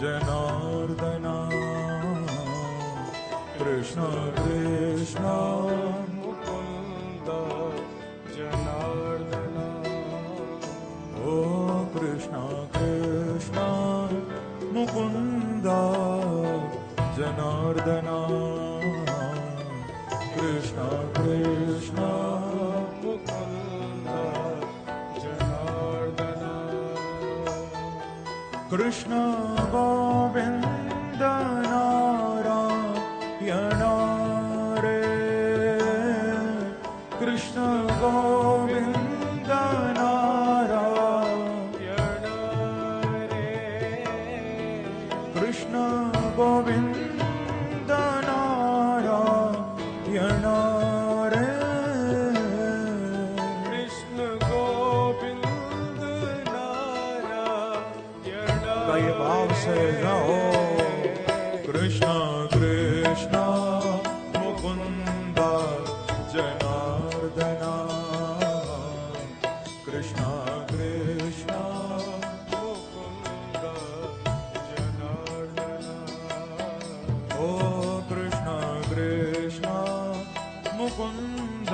जनार्दना कृष्ण कृष्ण मुकुंद जनार्दना ओ कृष्ण कृष्ण मुकुंद जनार्दना कृष्ण कृष्ण मुकुंद जनार्दना कृष्ण गोविंद नारायण रे कृष्ण गोविंद नारायण रे कृष्ण गोविंद नारायण रे कृष्ण गोविंद नारायण ये भाव से जाओ कृष्ण कृष्ण मुकुंद जनार्दना कृष्ण कृष्ण मुकुंद जनार्दना ओ कृष्ण कृष्ण मुकुंद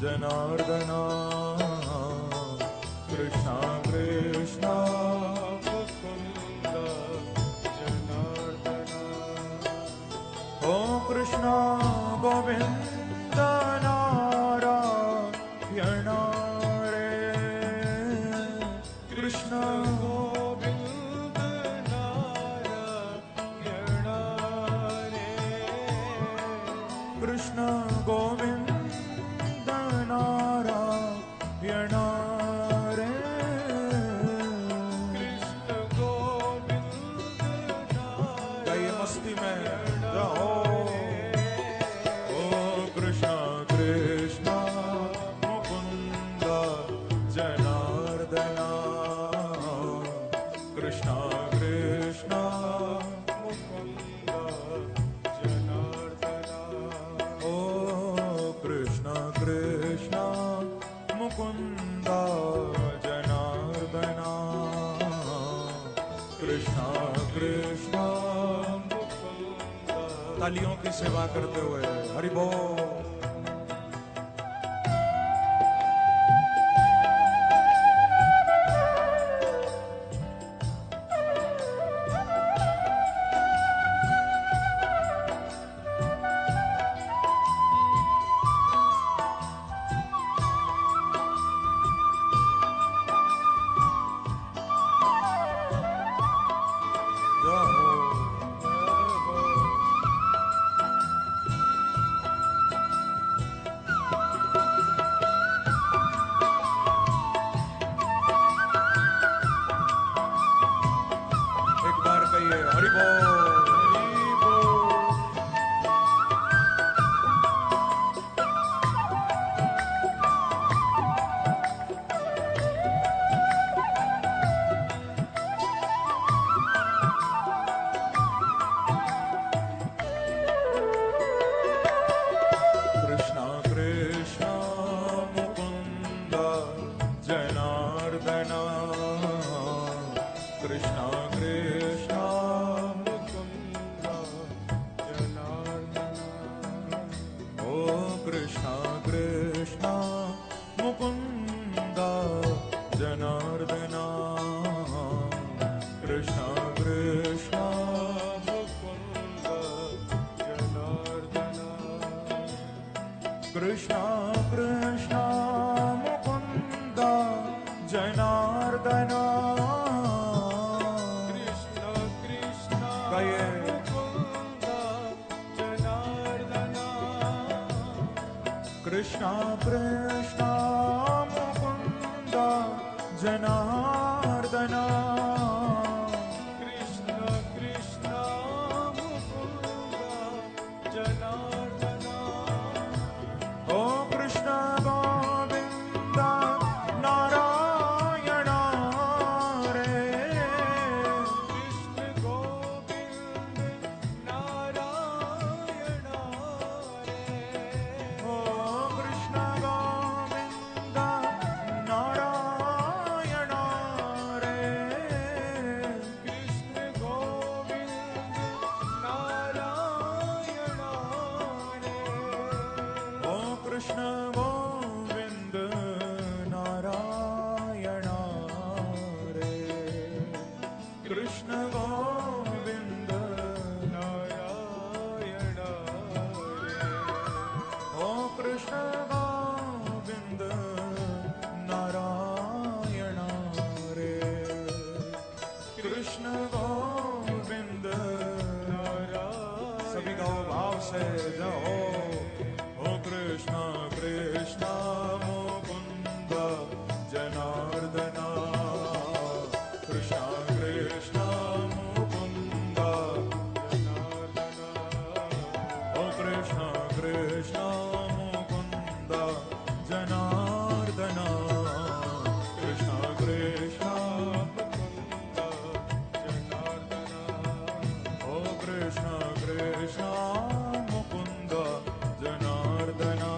जनार्दना कृष्ण कृष्ण मुकुंद जनार्दना ओ कृष्ण गोविंद नारायण रे कृष्ण गोविंद नारायण रे कृष्ण गोविंद नारायण रे कृष्ण गोविंद नारायण मस्ती में जाओ ओ कृष्ण कृष्ण मुकुंद जनार्दना कृष्ण कृष्ण मुकुंद जनार्दना ओ कृष्ण कृष्ण मुकुंद जनार्दना कृष्ण कृष्ण मुकुंद तालियों की सेवा करते हुए हरि बोल एक बार कहिए हरि बोल हरि बोल कृष्ण कृष्ण मुकुंद जनार्दना कृष्ण कृष्ण मुकुंद जनार्दना ओ कृष्ण कृष्ण मुकुंद जनार्दना कृष्ण कृष्ण मुकुंद जनार्दना कृष्ण कृष्ण मुकुंद जनार्दना कृष्ण कृष्ण मुकुंद जनार्दना कृष्ण कृष्ण मुकुंद जनार्दना कृष्ण कृष्ण मुकुंद जनार्दना ओ कृष्ण गोविंद नारायण रे कृष्ण गोविंद नारायण रे ओ कृष्ण गोविंद नारायण कृष्ण गोविंद सभी गाओ भाव से जाओ। ओ कृष्णा कृष्णा मुकुंद जनार्दना, कृष्णा कृष्णा मुकुंद जनार्दना। ओ कृष्णा कृष्णा मुकुंद जनार्दना, कृष्णा कृष्णा मुकुंद जनार्दना। ओ कृष्णा कृष्णा मुकुंद जनार्दना,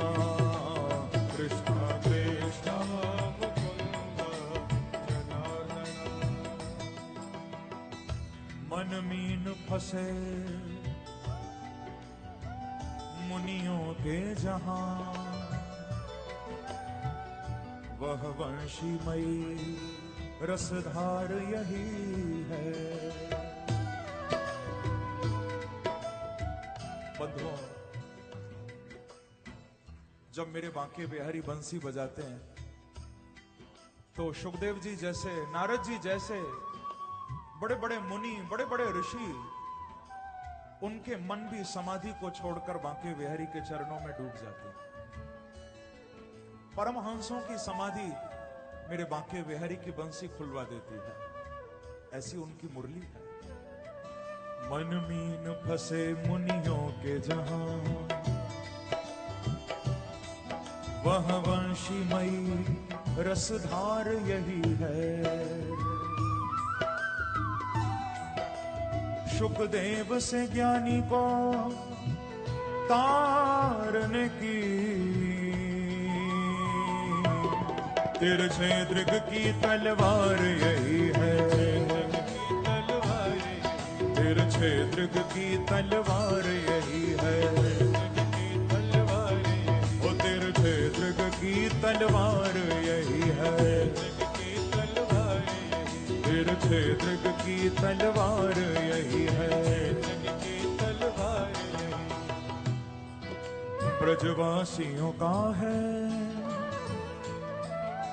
कृष्णा कृष्णा मुकुंद जनार्दना। मन मीन फंसे मुनियों के जहां, वह वंशीमयी रसधार यही है। बंधुओं, जब मेरे बांके बिहारी बंसी बजाते हैं तो सुखदेव जी जैसे, नारद जी जैसे बड़े बड़े मुनि, बड़े बड़े ऋषि, उनके मन भी समाधि को छोड़कर बांके बिहारी के चरणों में डूब जाते हैं। परमहंसों की समाधि मेरे बांके बिहारी की बंसी खुलवा देती है, ऐसी उनकी मुरली है। मन मीन फंसे मुनियों के जहां, वह वंशीमयी रसधार यही है। सुखदेव से ज्ञानी को तारने की, तिरछे दृग की तलवार यही है। तिरछे दृग की तलवार यही है। ओ तिरछे दृग की तलवार यही है। तिरछे दृग की तलवार यही है। ब्रजवासियों का है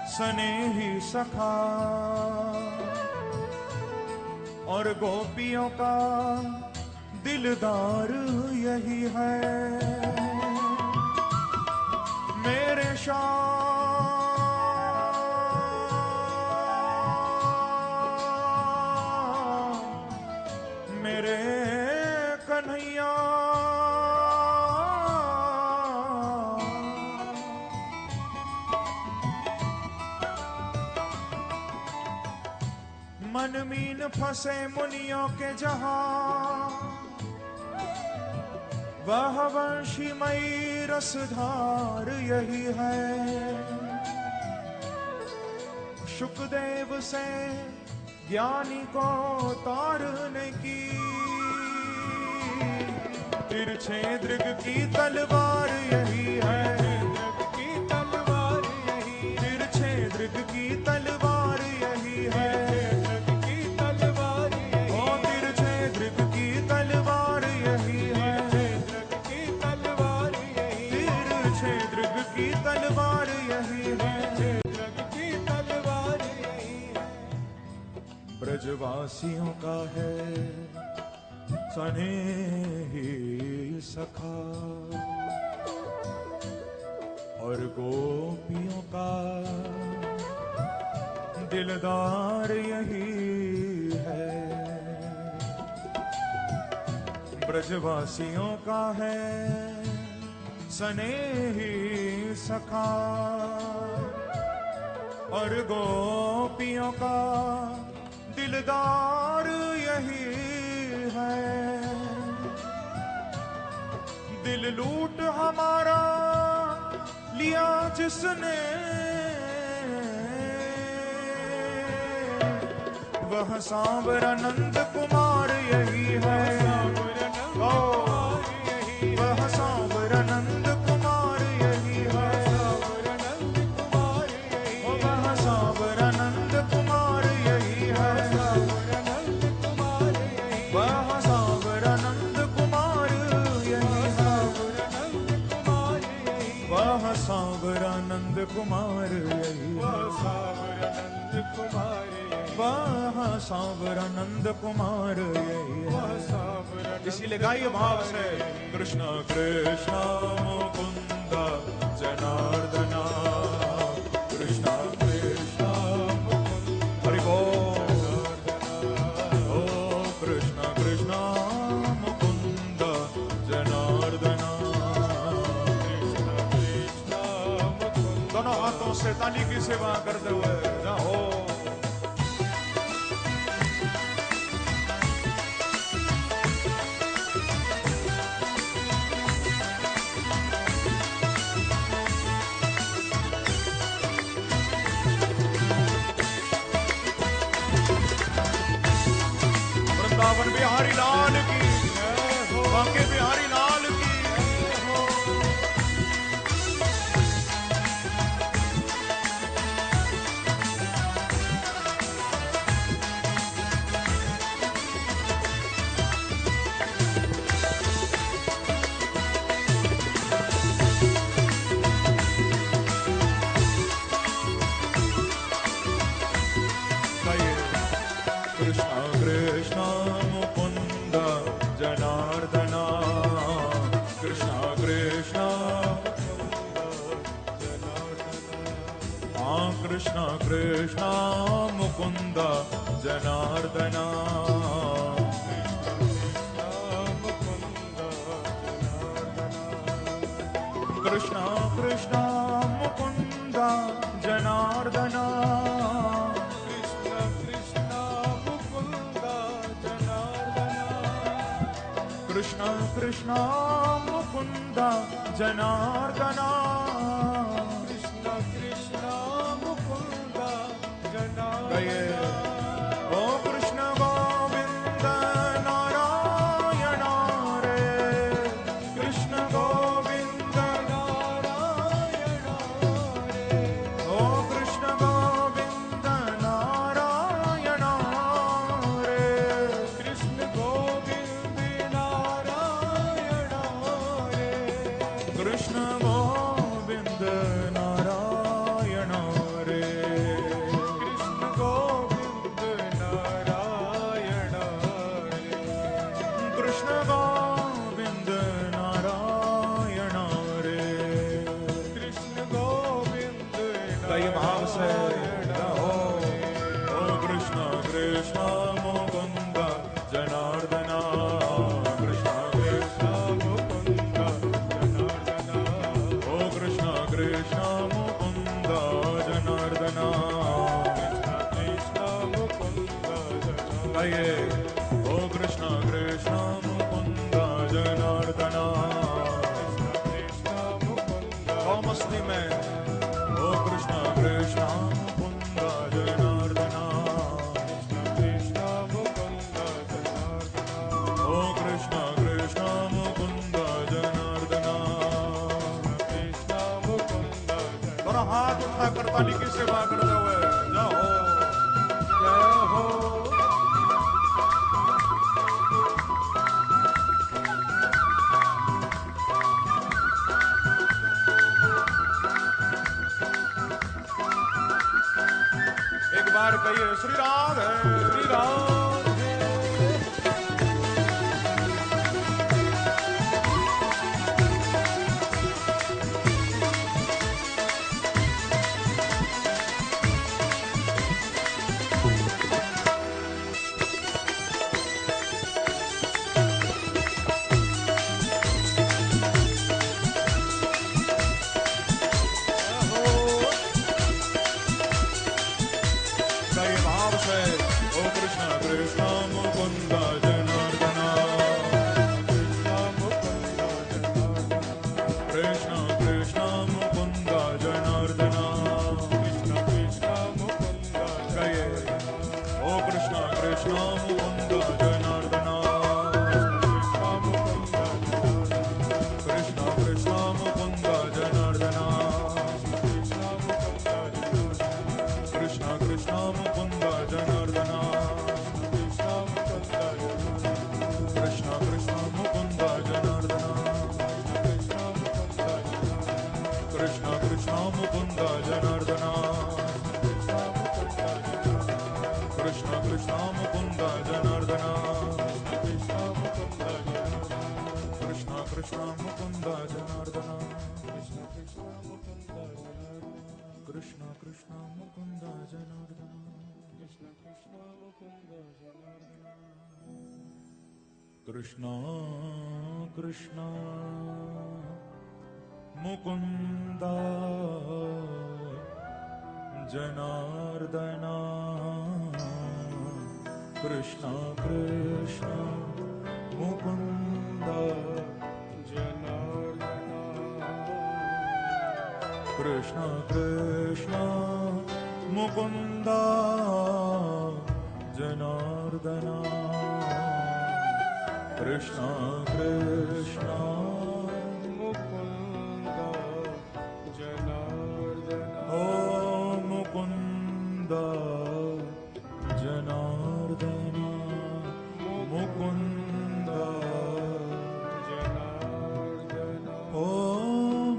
स्नेही सखा, और गोपियों का दिलदार यही है। मेरे श्याम, मेरे कन्हैया, मन मीन फंसे मुनियों के जहां, वह वंशीमयी रसधार यही है। सुखदेव से ज्ञानी को तारने की, तिरछे दृग की तलवार यही है। तिरछे दृग की तलवार यही है। ओ तिरछे दृग की तलवार यही है। तिरछे दृग की तलवार यही है। ब्रजवासियों का है स्नेही सखा, और गोपियों का दिलदार यही है। ब्रजवासियों का है स्नेही सखा, और गोपियों का दिलदार यही है। दिल लूट हमारा लिया जिसने, वह सांवरा नंद कुमार यही है। वह सांवरा नंद कुमार यही है। वह सांवरा नंद कुमार यही है। वह सांवरा नंद कुमार यही है। वह सांवरा नंद कुमार यही है। वह सांवरा नंद कुमार यही है। इसीलिए गाइए भाव से, कृष्ण कृष्ण मुकुंद जनार्दना, कृष्ण कृष्ण हरि बोल। ओ कृष्ण कृष्ण मुकुंद जनार्दना, दोनों हाथों से ताली की सेवा करते हुए जाओ। वृंदावन बिहारी लाल की, बांके बिहारी लाल की। कृष्ण कृष्ण मुकुंद जनार्दना, कृष्ण कृष्ण हाँ कृष्ण कृष्ण मुकुंद जनार्दना, कृष्ण कृष्ण मुकुंद जनार्दना, कृष्ण कृष्ण मुकुंद जनार्दना, कृष्ण कृष्ण मुकुंद जनार्दना। ओ कृष्ण गोविंद नारायण रे, कृष्ण गोविंद नारायण रे, ओ कृष्ण गोविंद नारायण रे, कृष्ण गोविंद कृष्ण गोविंद नारायण रे, कृष्ण गोविंद नारायण रे, कृष्ण गोविंद नारायण रे, कृष्ण गोविंद कई भाव से हो। ओ कृष्ण कृष्ण मुकुंद जनार्दना, कृष्ण कृष्ण मुकुंद जनार्दना, ओ कृष्ण कृष्ण मुकुंद जनार्दना, कृष्ण मुकुंद जनार्दना, ओ कृष्ण कृष्ण मुकुंद जनार्दना, कृष्ण मुकुंद मस्ती में, ओ कृष्ण कृष्ण मुकुंद जनार्दना, कृष्ण मुकुंद जनार्दना, ओ कृष्ण कृष्ण मुकुंद जनार्दना, कृष्ण मुकुंद। दोनों हाथ उठाकर ताली की सेवा करते हुए जाओ। जय हो। एक बार कहिए श्री राधे, श्री राधे। कई भाव से, ओ कृष्ण कृष्ण कृष्ण मुकुंद जनार्दन कृष्ण कृष्ण मुकुंद जनार्दन कृष्ण कृष्ण मुकुंद जनार्दन कृष्ण कृष्ण मुकुंद जनार्दन ओ मुकुंद जनार्दन मुकुंद जनार्दन ओ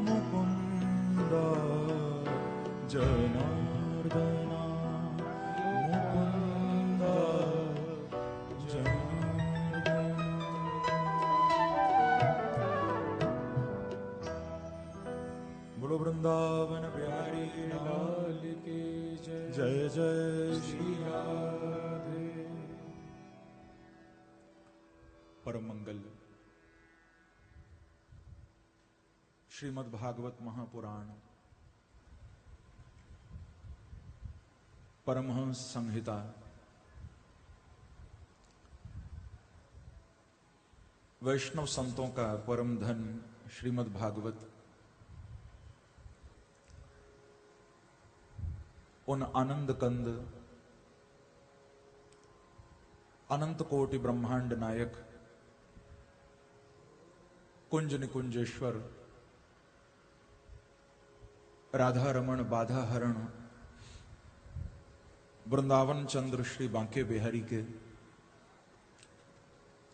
मुकुंद जनार्दन मुकुंद जनार्दन। बोलो वृंदावन बिहारी लाल की जय। जय जय श्री राधे। परम मंगल श्रीमद् भागवत महापुराण परमहंस संहिता वैष्णव संतों का परम धन श्रीमद् भागवत उन आनंद कंद अनंत कोटि ब्रह्मांड नायक कुंज निकुंजेश्वर राधा रमण बाधा हरण वृंदावन चंद्र श्री बांके बिहारी के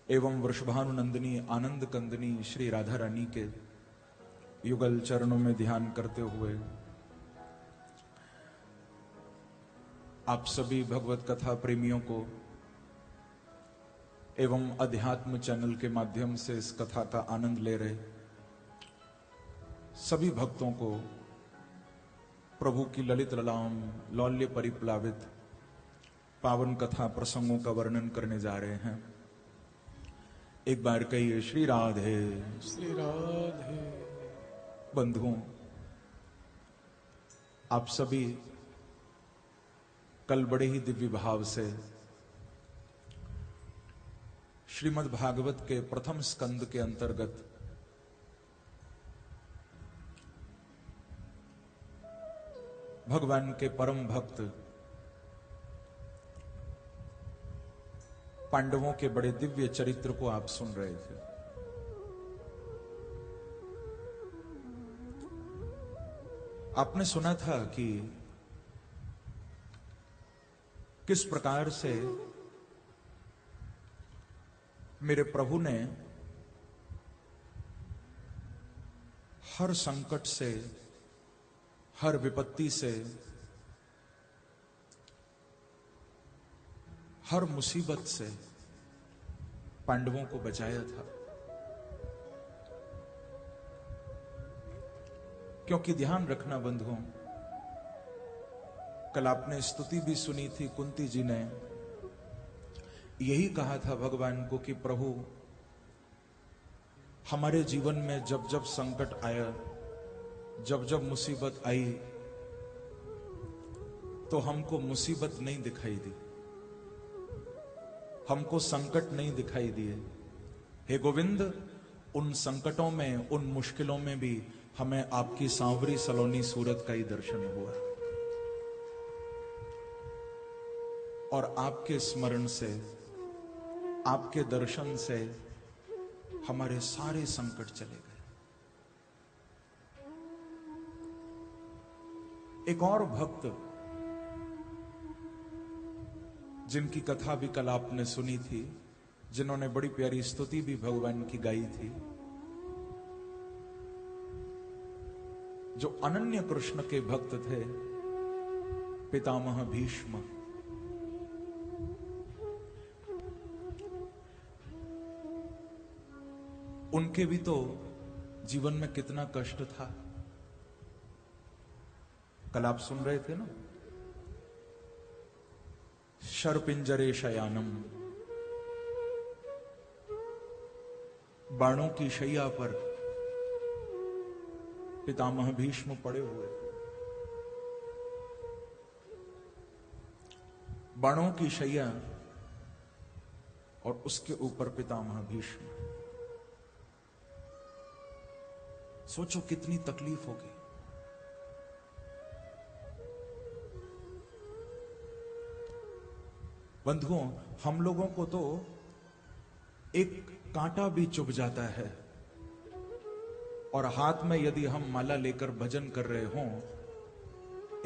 एवं वृषभानुनंदिनी आनंद कंदनी श्री राधा रानी के युगल चरणों में ध्यान करते हुए आप सभी भगवत कथा प्रेमियों को एवं अध्यात्म चैनल के माध्यम से इस कथा का आनंद ले रहे सभी भक्तों को प्रभु की ललित ललाम लौल्य परिप्लावित पावन कथा प्रसंगों का वर्णन करने जा रहे हैं। एक बार कहिए श्री राधे श्री राधे। बंधुओं, आप सभी कल बड़े ही दिव्य भाव से श्रीमद् भागवत के प्रथम स्कंद के अंतर्गत भगवान के परम भक्त पांडवों के बड़े दिव्य चरित्र को आप सुन रहे थे। आपने सुना था कि किस प्रकार से मेरे प्रभु ने हर संकट से हर विपत्ति से हर मुसीबत से पांडवों को बचाया था। क्योंकि ध्यान रखना बंधुओं, कल आपने स्तुति भी सुनी थी, कुंती जी ने यही कहा था भगवान को कि प्रभु हमारे जीवन में जब जब संकट आया, जब जब मुसीबत आई, तो हमको मुसीबत नहीं दिखाई दी, हमको संकट नहीं दिखाई दिए। हे गोविंद, उन संकटों में, उन मुश्किलों में भी हमें आपकी सांवरी सलोनी सूरत का ही दर्शन हुआ और आपके स्मरण से, आपके दर्शन से हमारे सारे संकट चले गए। एक और भक्त जिनकी कथा भी कल आपने सुनी थी, जिन्होंने बड़ी प्यारी स्तुति भी भगवान की गाई थी, जो अनन्य कृष्ण के भक्त थे, पितामह भीष्म। उनके भी तो जीवन में कितना कष्ट था, कल आप सुन रहे थे ना। शरपिंजरे शयानम, बाणों की शैया पर पितामह भीष्म पड़े हुए थे। बाणों की शैया और उसके ऊपर पितामह भीष्म। सोचो कितनी तकलीफ होगी। बंधुओं, हम लोगों को तो एक कांटा भी चुभ जाता है, और हाथ में यदि हम माला लेकर भजन कर रहे हों,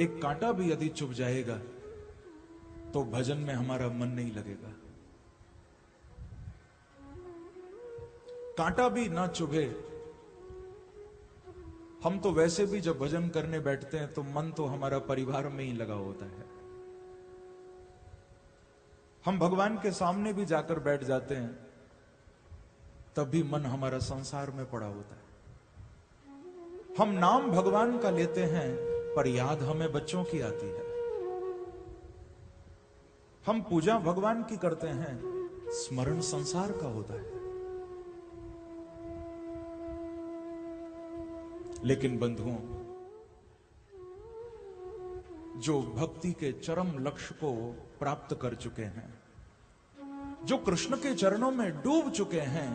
एक कांटा भी यदि चुभ जाएगा तो भजन में हमारा मन नहीं लगेगा। कांटा भी ना चुभे, हम तो वैसे भी जब भजन करने बैठते हैं तो मन तो हमारा परिवार में ही लगा होता है। हम भगवान के सामने भी जाकर बैठ जाते हैं तब भी मन हमारा संसार में पड़ा होता है। हम नाम भगवान का लेते हैं पर याद हमें बच्चों की आती है। हम पूजा भगवान की करते हैं, स्मरण संसार का होता है। लेकिन बंधुओं, जो भक्ति के चरम लक्ष्य को प्राप्त कर चुके हैं, जो कृष्ण के चरणों में डूब चुके हैं,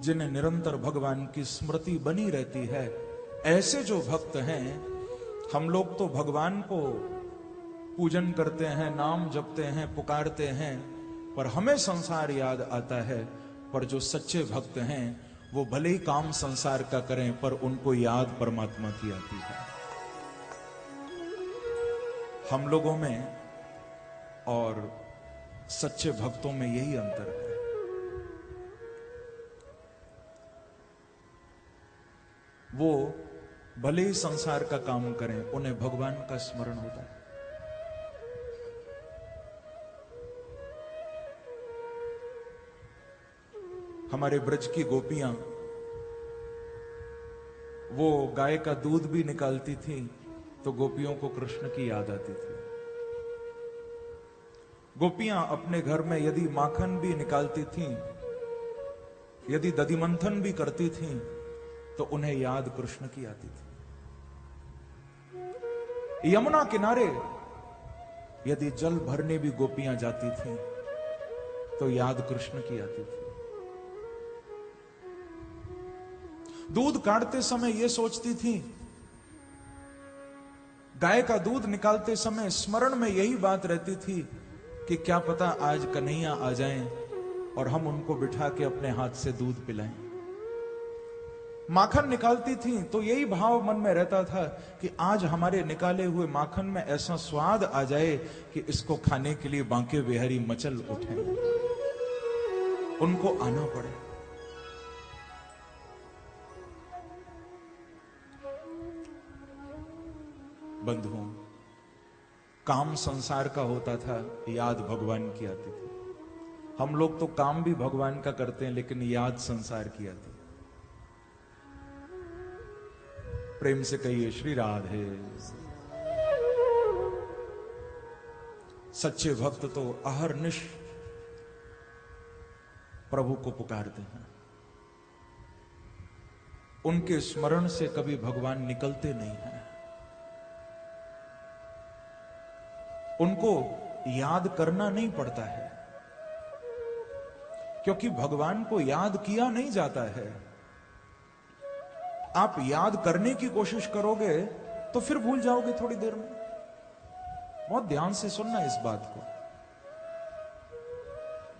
जिन्हें निरंतर भगवान की स्मृति बनी रहती है, ऐसे जो भक्त हैं, हम लोग तो भगवान को पूजन करते हैं, नाम जपते हैं, पुकारते हैं, पर हमें संसार याद आता है। पर जो सच्चे भक्त हैं वो भले ही काम संसार का करें पर उनको याद परमात्मा की आती है। हम लोगों में और सच्चे भक्तों में यही अंतर है। वो भले ही संसार का काम करें, उन्हें भगवान का स्मरण होता है। हमारे ब्रज की गोपियां वो गाय का दूध भी निकालती थी तो गोपियों को कृष्ण की याद आती थी। गोपियां अपने घर में यदि माखन भी निकालती थीं, यदि दधिमंथन भी करती थीं, तो उन्हें याद कृष्ण की आती थी। यमुना किनारे यदि जल भरने भी गोपियां जाती थीं तो याद कृष्ण की आती थी। दूध काटते समय यह सोचती थी, गाय का दूध निकालते समय स्मरण में यही बात रहती थी कि क्या पता आज कन्हैया आ जाएं और हम उनको बिठा के अपने हाथ से दूध पिलाएं। माखन निकालती थी तो यही भाव मन में रहता था कि आज हमारे निकाले हुए माखन में ऐसा स्वाद आ जाए कि इसको खाने के लिए बांके बिहारी मचल उठे, उनको आना पड़े। बंधुओं, काम संसार का होता था, याद भगवान की आती थी। हम लोग तो काम भी भगवान का करते हैं लेकिन याद संसार की आती है। प्रेम से कहिए श्री राधे। सच्चे भक्त तो अहरनिश प्रभु को पुकारते हैं। उनके स्मरण से कभी भगवान निकलते नहीं हैं। उनको याद करना नहीं पड़ता है, क्योंकि भगवान को याद किया नहीं जाता है। आप याद करने की कोशिश करोगे तो फिर भूल जाओगे थोड़ी देर में। बहुत ध्यान से सुनना इस बात को।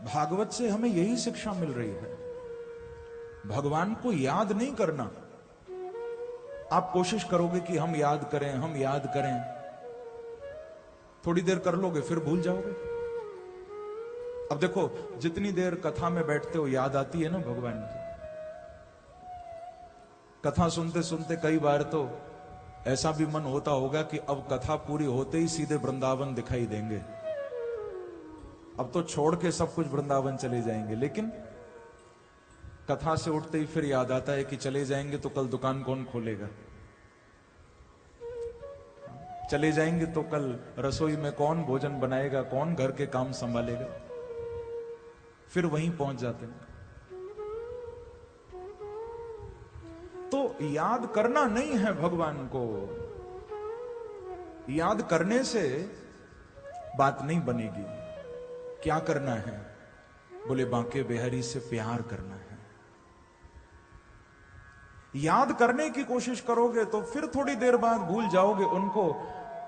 भागवत से हमें यही शिक्षा मिल रही है, भगवान को याद नहीं करना। आप कोशिश करोगे कि हम याद करें, हम याद करें, थोड़ी देर कर लोगे फिर भूल जाओगे। अब देखो, जितनी देर कथा में बैठते हो याद आती है ना भगवान की। कथा सुनते सुनते कई बार तो ऐसा भी मन होता होगा कि अब कथा पूरी होते ही सीधे वृंदावन दिखाई देंगे, अब तो छोड़ के सब कुछ वृंदावन चले जाएंगे। लेकिन कथा से उठते ही फिर याद आता है कि चले जाएंगे तो कल दुकान कौन खोलेगा। चले जाएंगे तो कल रसोई में कौन भोजन बनाएगा, कौन घर के काम संभालेगा। फिर वहीं पहुंच जाते हैं। तो याद करना नहीं है भगवान को, याद करने से बात नहीं बनेगी। क्या करना है? बोले बांके बिहारी से प्यार करना है। याद करने की कोशिश करोगे तो फिर थोड़ी देर बाद भूल जाओगे उनको।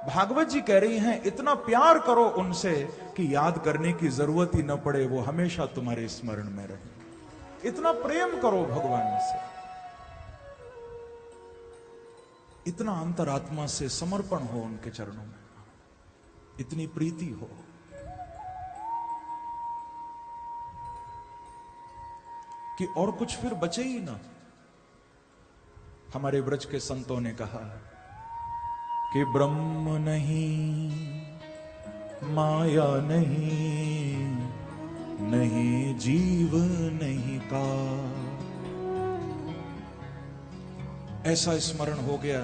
भागवत जी कह रही हैं इतना प्यार करो उनसे कि याद करने की जरूरत ही न पड़े, वो हमेशा तुम्हारे स्मरण में रहे। इतना प्रेम करो भगवान से, इतना अंतरात्मा से समर्पण हो उनके चरणों में, इतनी प्रीति हो। कि और कुछ फिर बचे ही ना। हमारे ब्रज के संतों ने कहा कि ब्रह्म नहीं, माया नहीं, नहीं जीव नहीं का। ऐसा स्मरण हो गया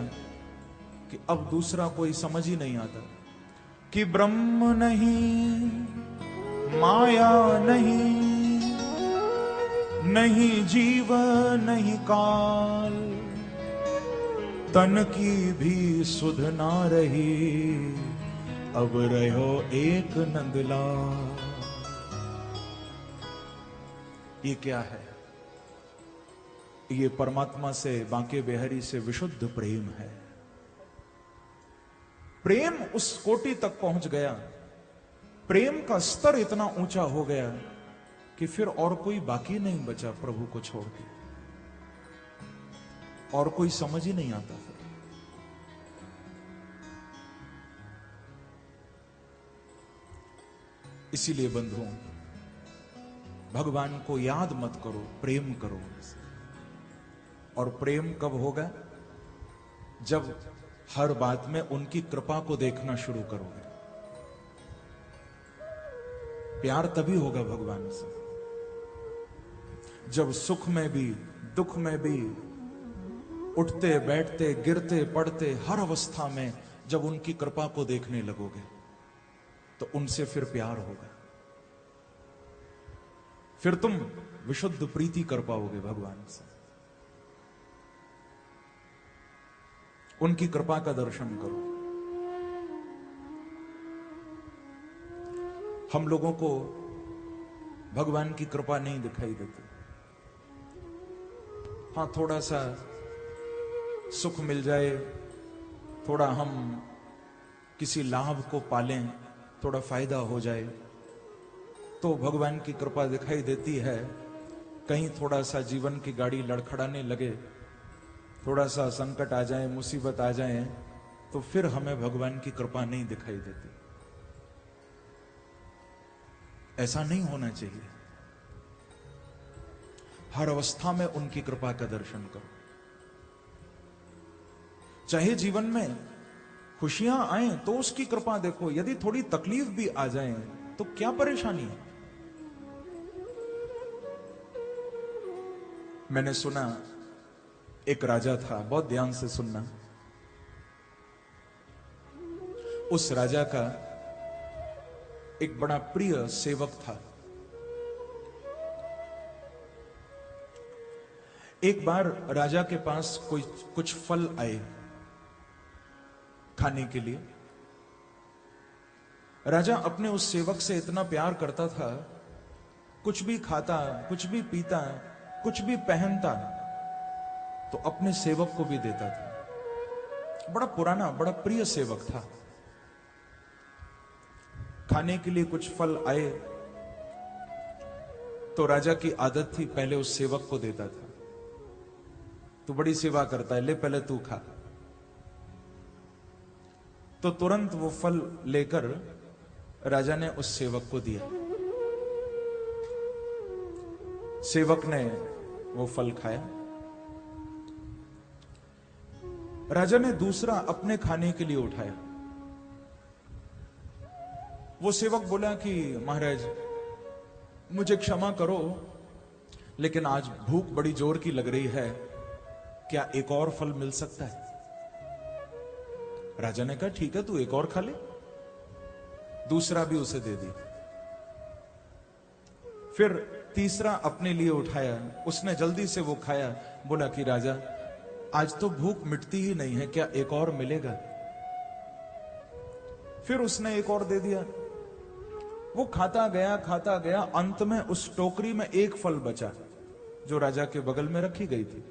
कि अब दूसरा कोई समझ ही नहीं आता। कि ब्रह्म नहीं, माया नहीं, नहीं जीव नहीं काल, तन की भी सुध ना रही, अब रहो एक नंदलाल। ये क्या है? ये परमात्मा से, बांके बिहारी से विशुद्ध प्रेम है। प्रेम उस कोटि तक पहुंच गया, प्रेम का स्तर इतना ऊंचा हो गया कि फिर और कोई बाकी नहीं बचा प्रभु को छोड़ के, और कोई समझ ही नहीं आता। फिर इसीलिए बंधुओं, भगवान को याद मत करो, प्रेम करो। और प्रेम कब होगा? जब हर बात में उनकी कृपा को देखना शुरू करोगे। प्यार तभी होगा भगवान से जब सुख में भी, दुख में भी, उठते बैठते, गिरते पड़ते, हर अवस्था में जब उनकी कृपा को देखने लगोगे तो उनसे फिर प्यार होगा। फिर तुम विशुद्ध प्रीति कर पाओगे भगवान से। उनकी कृपा का दर्शन करो। हम लोगों को भगवान की कृपा नहीं दिखाई देती। हां, थोड़ा सा सुख मिल जाए, थोड़ा हम किसी लाभ को पालें, थोड़ा फायदा हो जाए तो भगवान की कृपा दिखाई देती है। कहीं थोड़ा सा जीवन की गाड़ी लड़खड़ाने लगे, थोड़ा सा संकट आ जाए, मुसीबत आ जाए, तो फिर हमें भगवान की कृपा नहीं दिखाई देती। ऐसा नहीं होना चाहिए। हर अवस्था में उनकी कृपा का दर्शन करो। चाहे जीवन में खुशियां आए तो उसकी कृपा देखो, यदि थोड़ी तकलीफ भी आ जाए तो क्या परेशानी है। मैंने सुना, एक राजा था, बहुत ध्यान से सुनना। उस राजा का एक बड़ा प्रिय सेवक था। एक बार राजा के पास कुछ फल आए खाने के लिए। राजा अपने उस सेवक से इतना प्यार करता था, कुछ भी खाता, कुछ भी पीता, कुछ भी पहनता तो अपने सेवक को भी देता था। बड़ा पुराना, बड़ा प्रिय सेवक था। खाने के लिए कुछ फल आए तो राजा की आदत थी पहले उस सेवक को देता था। तू बड़ी सेवा करता है, ले पहले तू खा। तो तुरंत वो फल लेकर राजा ने उस सेवक को दिया। सेवक ने वो फल खाया। राजा ने दूसरा अपने खाने के लिए उठाया। वो सेवक बोला कि महाराज, मुझे क्षमा करो, लेकिन आज भूख बड़ी जोर की लग रही है, क्या एक और फल मिल सकता है? राजा ने कहा ठीक है, तू एक और खा ले। दूसरा भी उसे दे दी। फिर तीसरा अपने लिए उठाया, उसने जल्दी से वो खाया। बोला कि राजा, आज तो भूख मिटती ही नहीं है, क्या एक और मिलेगा? फिर उसने एक और दे दिया। वो खाता गया, अंत में उस टोकरी में एक फल बचा जो राजा के बगल में रखी गई थी।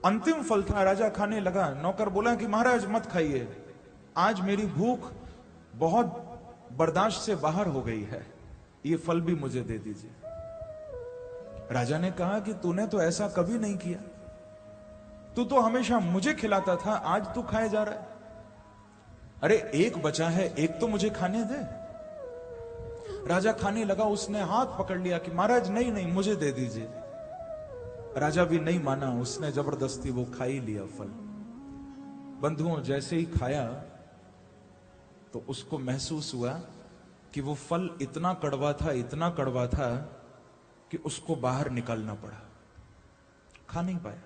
अंतिम फल था, राजा खाने लगा। नौकर बोला कि महाराज मत खाइए, आज मेरी भूख बहुत बर्दाश्त से बाहर हो गई है, ये फल भी मुझे दे दीजिए। राजा ने कहा कि तूने तो ऐसा कभी नहीं किया, तू तो हमेशा मुझे खिलाता था, आज तू खाए जा रहा है। अरे एक बचा है, एक तो मुझे खाने दे। राजा खाने लगा, उसने हाथ पकड़ लिया कि महाराज नहीं नहीं, मुझे दे दीजिए। राजा भी नहीं माना, उसने जबरदस्ती वो खा ही लिया फल। बंधुओं, जैसे ही खाया तो उसको महसूस हुआ कि वो फल इतना कड़वा था कि उसको बाहर निकालना पड़ा, खा नहीं पाया,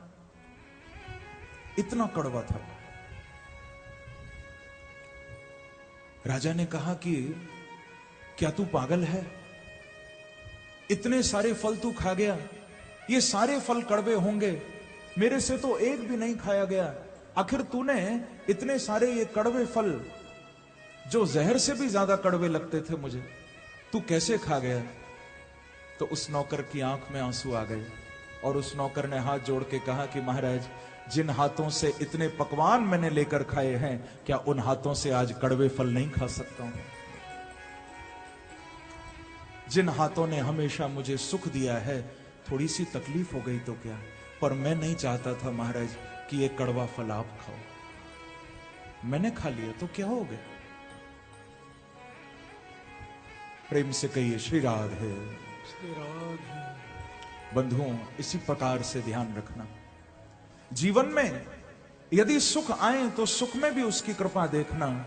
इतना कड़वा था। राजा ने कहा कि क्या तू पागल है? इतने सारे फल तू खा गया, ये सारे फल कड़वे होंगे, मेरे से तो एक भी नहीं खाया गया। आखिर तूने इतने सारे ये कड़वे फल जो जहर से भी ज्यादा कड़वे लगते थे मुझे, तू कैसे खा गया? तो उस नौकर की आंख में आंसू आ गए और उस नौकर ने हाथ जोड़ के कहा कि महाराज, जिन हाथों से इतने पकवान मैंने लेकर खाए हैं, क्या उन हाथों से आज कड़वे फल नहीं खा सकता हूं? जिन हाथों ने हमेशा मुझे सुख दिया है, थोड़ी सी तकलीफ हो गई तो क्या, पर मैं नहीं चाहता था महाराज कि ये कड़वा फल आप खाओ। मैंने खा लिया तो क्या हो गया? प्रेम से कहिए श्री राधे। श्री राधे। बंधुओं, इसी प्रकार से ध्यान रखना, जीवन में यदि सुख आए तो सुख में भी उसकी कृपा देखना,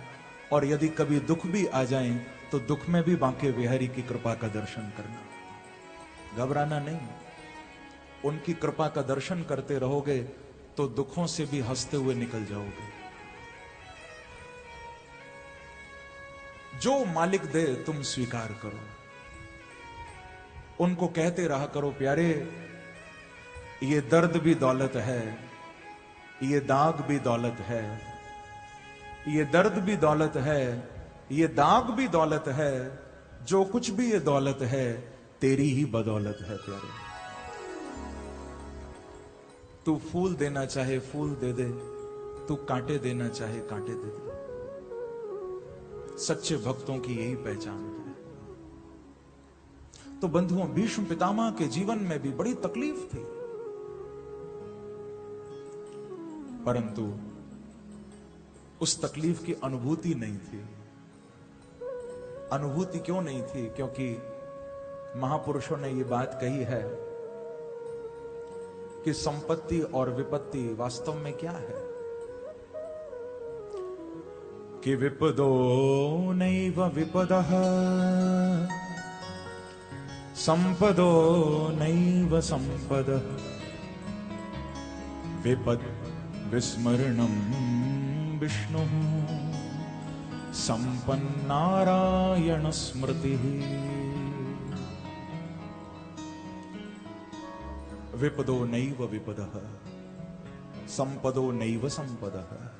और यदि कभी दुख भी आ जाए तो दुख में भी बांके बिहारी की कृपा का दर्शन करना। घबराना नहीं, उनकी कृपा का दर्शन करते रहोगे तो दुखों से भी हंसते हुए निकल जाओगे। जो मालिक दे तुम स्वीकार करो, उनको कहते रहा करो, प्यारे ये दर्द भी दौलत है, ये दाग भी दौलत है, ये दर्द भी दौलत है, ये दाग भी दौलत है, जो कुछ भी ये दौलत है तेरी ही बदौलत है। प्यारे, तू फूल देना चाहे फूल दे दे, तू कांटे देना चाहे कांटे दे दे। सच्चे भक्तों की यही पहचान है। तो बंधुओं, भीष्म पितामह के जीवन में भी बड़ी तकलीफ थी, परंतु उस तकलीफ की अनुभूति नहीं थी। अनुभूति क्यों नहीं थी? क्योंकि महापुरुषों ने यह बात कही है कि संपत्ति और विपत्ति वास्तव में क्या है, कि विपदो नैव विपदः, संपदो नैव संपदः, विपद विस्मरणं विष्णुः, संपन्नारायण स्मृतिः। विपदो नैव विपदः, संपदो नैव संपदः।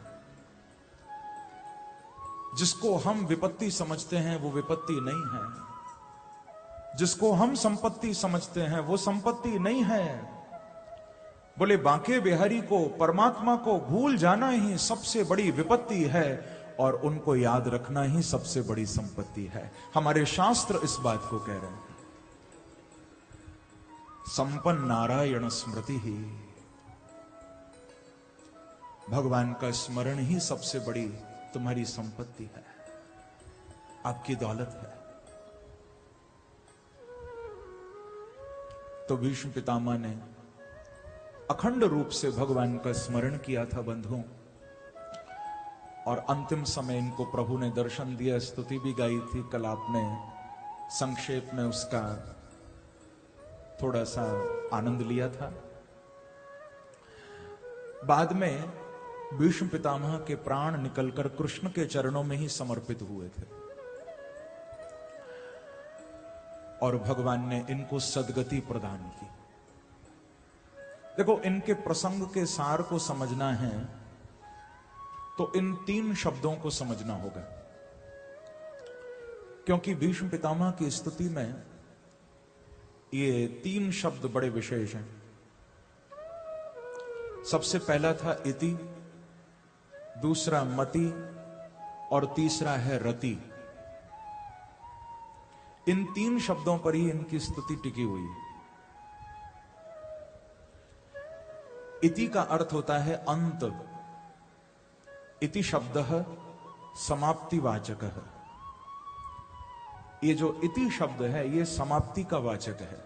जिसको हम विपत्ति समझते हैं वो विपत्ति नहीं है, जिसको हम संपत्ति समझते हैं वो संपत्ति नहीं है। बोले बांके बिहारी को, परमात्मा को भूल जाना ही सबसे बड़ी विपत्ति है, और उनको याद रखना ही सबसे बड़ी संपत्ति है। हमारे शास्त्र इस बात को कह रहे हैं। संपन्न नारायण स्मृति ही, भगवान का स्मरण ही सबसे बड़ी तुम्हारी संपत्ति है, आपकी दौलत है। तो भीष्म पितामह ने अखंड रूप से भगवान का स्मरण किया था बंधुओं, और अंतिम समय इनको प्रभु ने दर्शन दिया, स्तुति भी गाई थी। कल आपने संक्षेप में उसका थोड़ा सा आनंद लिया था। बाद में भीष्म पितामह के प्राण निकलकर कृष्ण के चरणों में ही समर्पित हुए थे और भगवान ने इनको सदगति प्रदान की। देखो, इनके प्रसंग के सार को समझना है तो इन 3 शब्दों को समझना होगा, क्योंकि भीष्म पितामह की स्तुति में ये 3 शब्द बड़े विशेष हैं। सबसे पहला था इति, दूसरा मति और तीसरा है रति। इन 3 शब्दों पर ही इनकी स्तुति टिकी हुई है। इति का अर्थ होता है अंत। इति शब्दः समाप्तिवाचक है। ये जो इति शब्द है ये समाप्ति का वाचक है।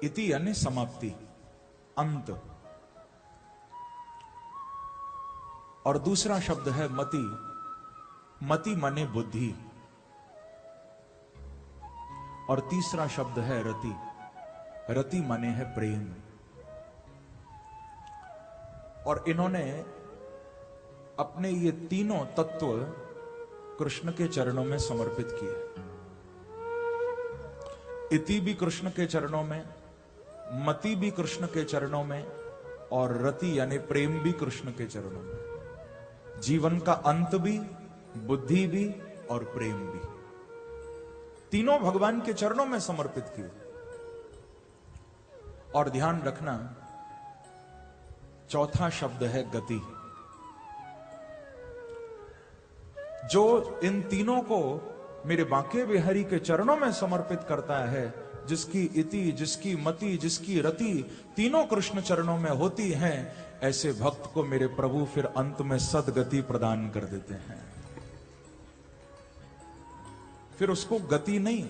इति यानी समाप्ति, अंत। और दूसरा शब्द है मति। मति माने बुद्धि। और तीसरा शब्द है रति। रति माने है प्रेम। और इन्होंने अपने ये तीनों तत्व कृष्ण के चरणों में समर्पित किए। इति भी कृष्ण के चरणों में, मति भी कृष्ण के चरणों में, और रति यानी प्रेम भी कृष्ण के चरणों में। जीवन का अंत भी, बुद्धि भी और प्रेम भी, तीनों भगवान के चरणों में समर्पित किए। और ध्यान रखना, चौथा शब्द है गति। जो इन तीनों को मेरे बांके बिहारी के चरणों में समर्पित करता है, जिसकी इति, जिसकी मति, जिसकी रति तीनों कृष्ण चरणों में होती हैं, ऐसे भक्त को मेरे प्रभु फिर अंत में सदगति प्रदान कर देते हैं। फिर उसको गति नहीं,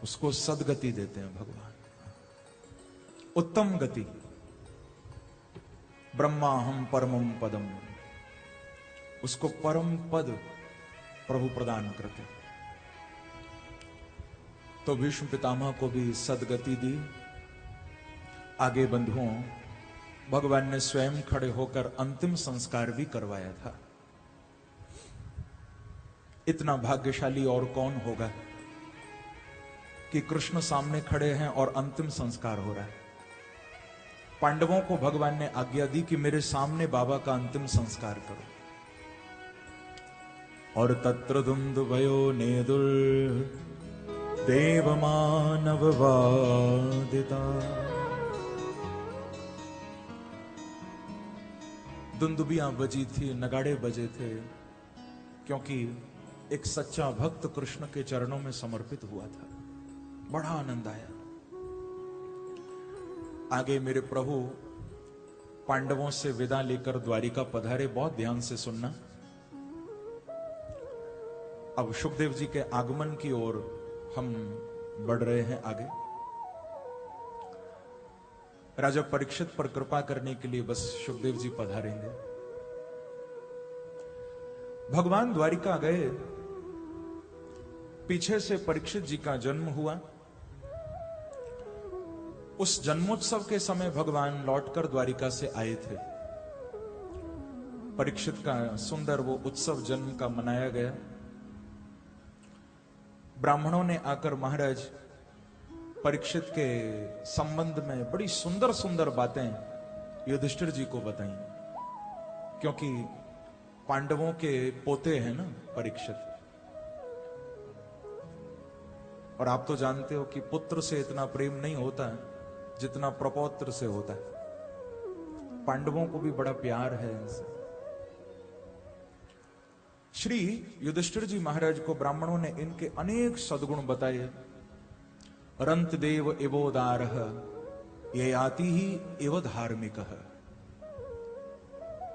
उसको सदगति देते हैं भगवान। उत्तम गति, ब्रह्माहम परमम पदम, उसको परम पद प्रभु प्रदान करते हैं। तो भीष्म पितामह को भी सदगति दी। आगे बंधुओं, भगवान ने स्वयं खड़े होकर अंतिम संस्कार भी करवाया था। इतना भाग्यशाली और कौन होगा कि कृष्ण सामने खड़े हैं और अंतिम संस्कार हो रहा है। पांडवों को भगवान ने आज्ञा दी कि मेरे सामने बाबा का अंतिम संस्कार करो। और तत्र दुंदुभयो नेदुर देवमानव वादिता। दुंदुबियां बजी थी, नगाड़े बजे थे, क्योंकि एक सच्चा भक्त कृष्ण के चरणों में समर्पित हुआ था। बड़ा आनंद आया। आगे मेरे प्रभु पांडवों से विदा लेकर द्वारिका पधारे। बहुत ध्यान से सुनना। अब सुखदेव जी के आगमन की ओर हम बढ़ रहे हैं आगे। राजा परीक्षित पर कृपा करने के लिए बस सुखदेव जी पधारेंगे। भगवान द्वारिका गए। पीछे से परीक्षित जी का जन्म हुआ। उस जन्मोत्सव के समय भगवान लौटकर द्वारिका से आए थे। परीक्षित का सुंदर वो उत्सव जन्म का मनाया गया। ब्राह्मणों ने आकर महाराज परीक्षित के संबंध में बड़ी सुंदर सुंदर बातें युधिष्ठिर जी को बताई, क्योंकि पांडवों के पोते हैं ना परीक्षित। और आप तो जानते हो कि पुत्र से इतना प्रेम नहीं होता जितना प्रपौत्र से होता है। पांडवों को भी बड़ा प्यार है इनसे। श्री युधिष्ठिर जी महाराज को ब्राह्मणों ने इनके अनेक सद्गुण बताए। रंत देव एवोदार ये आती ही एव धार्मिक।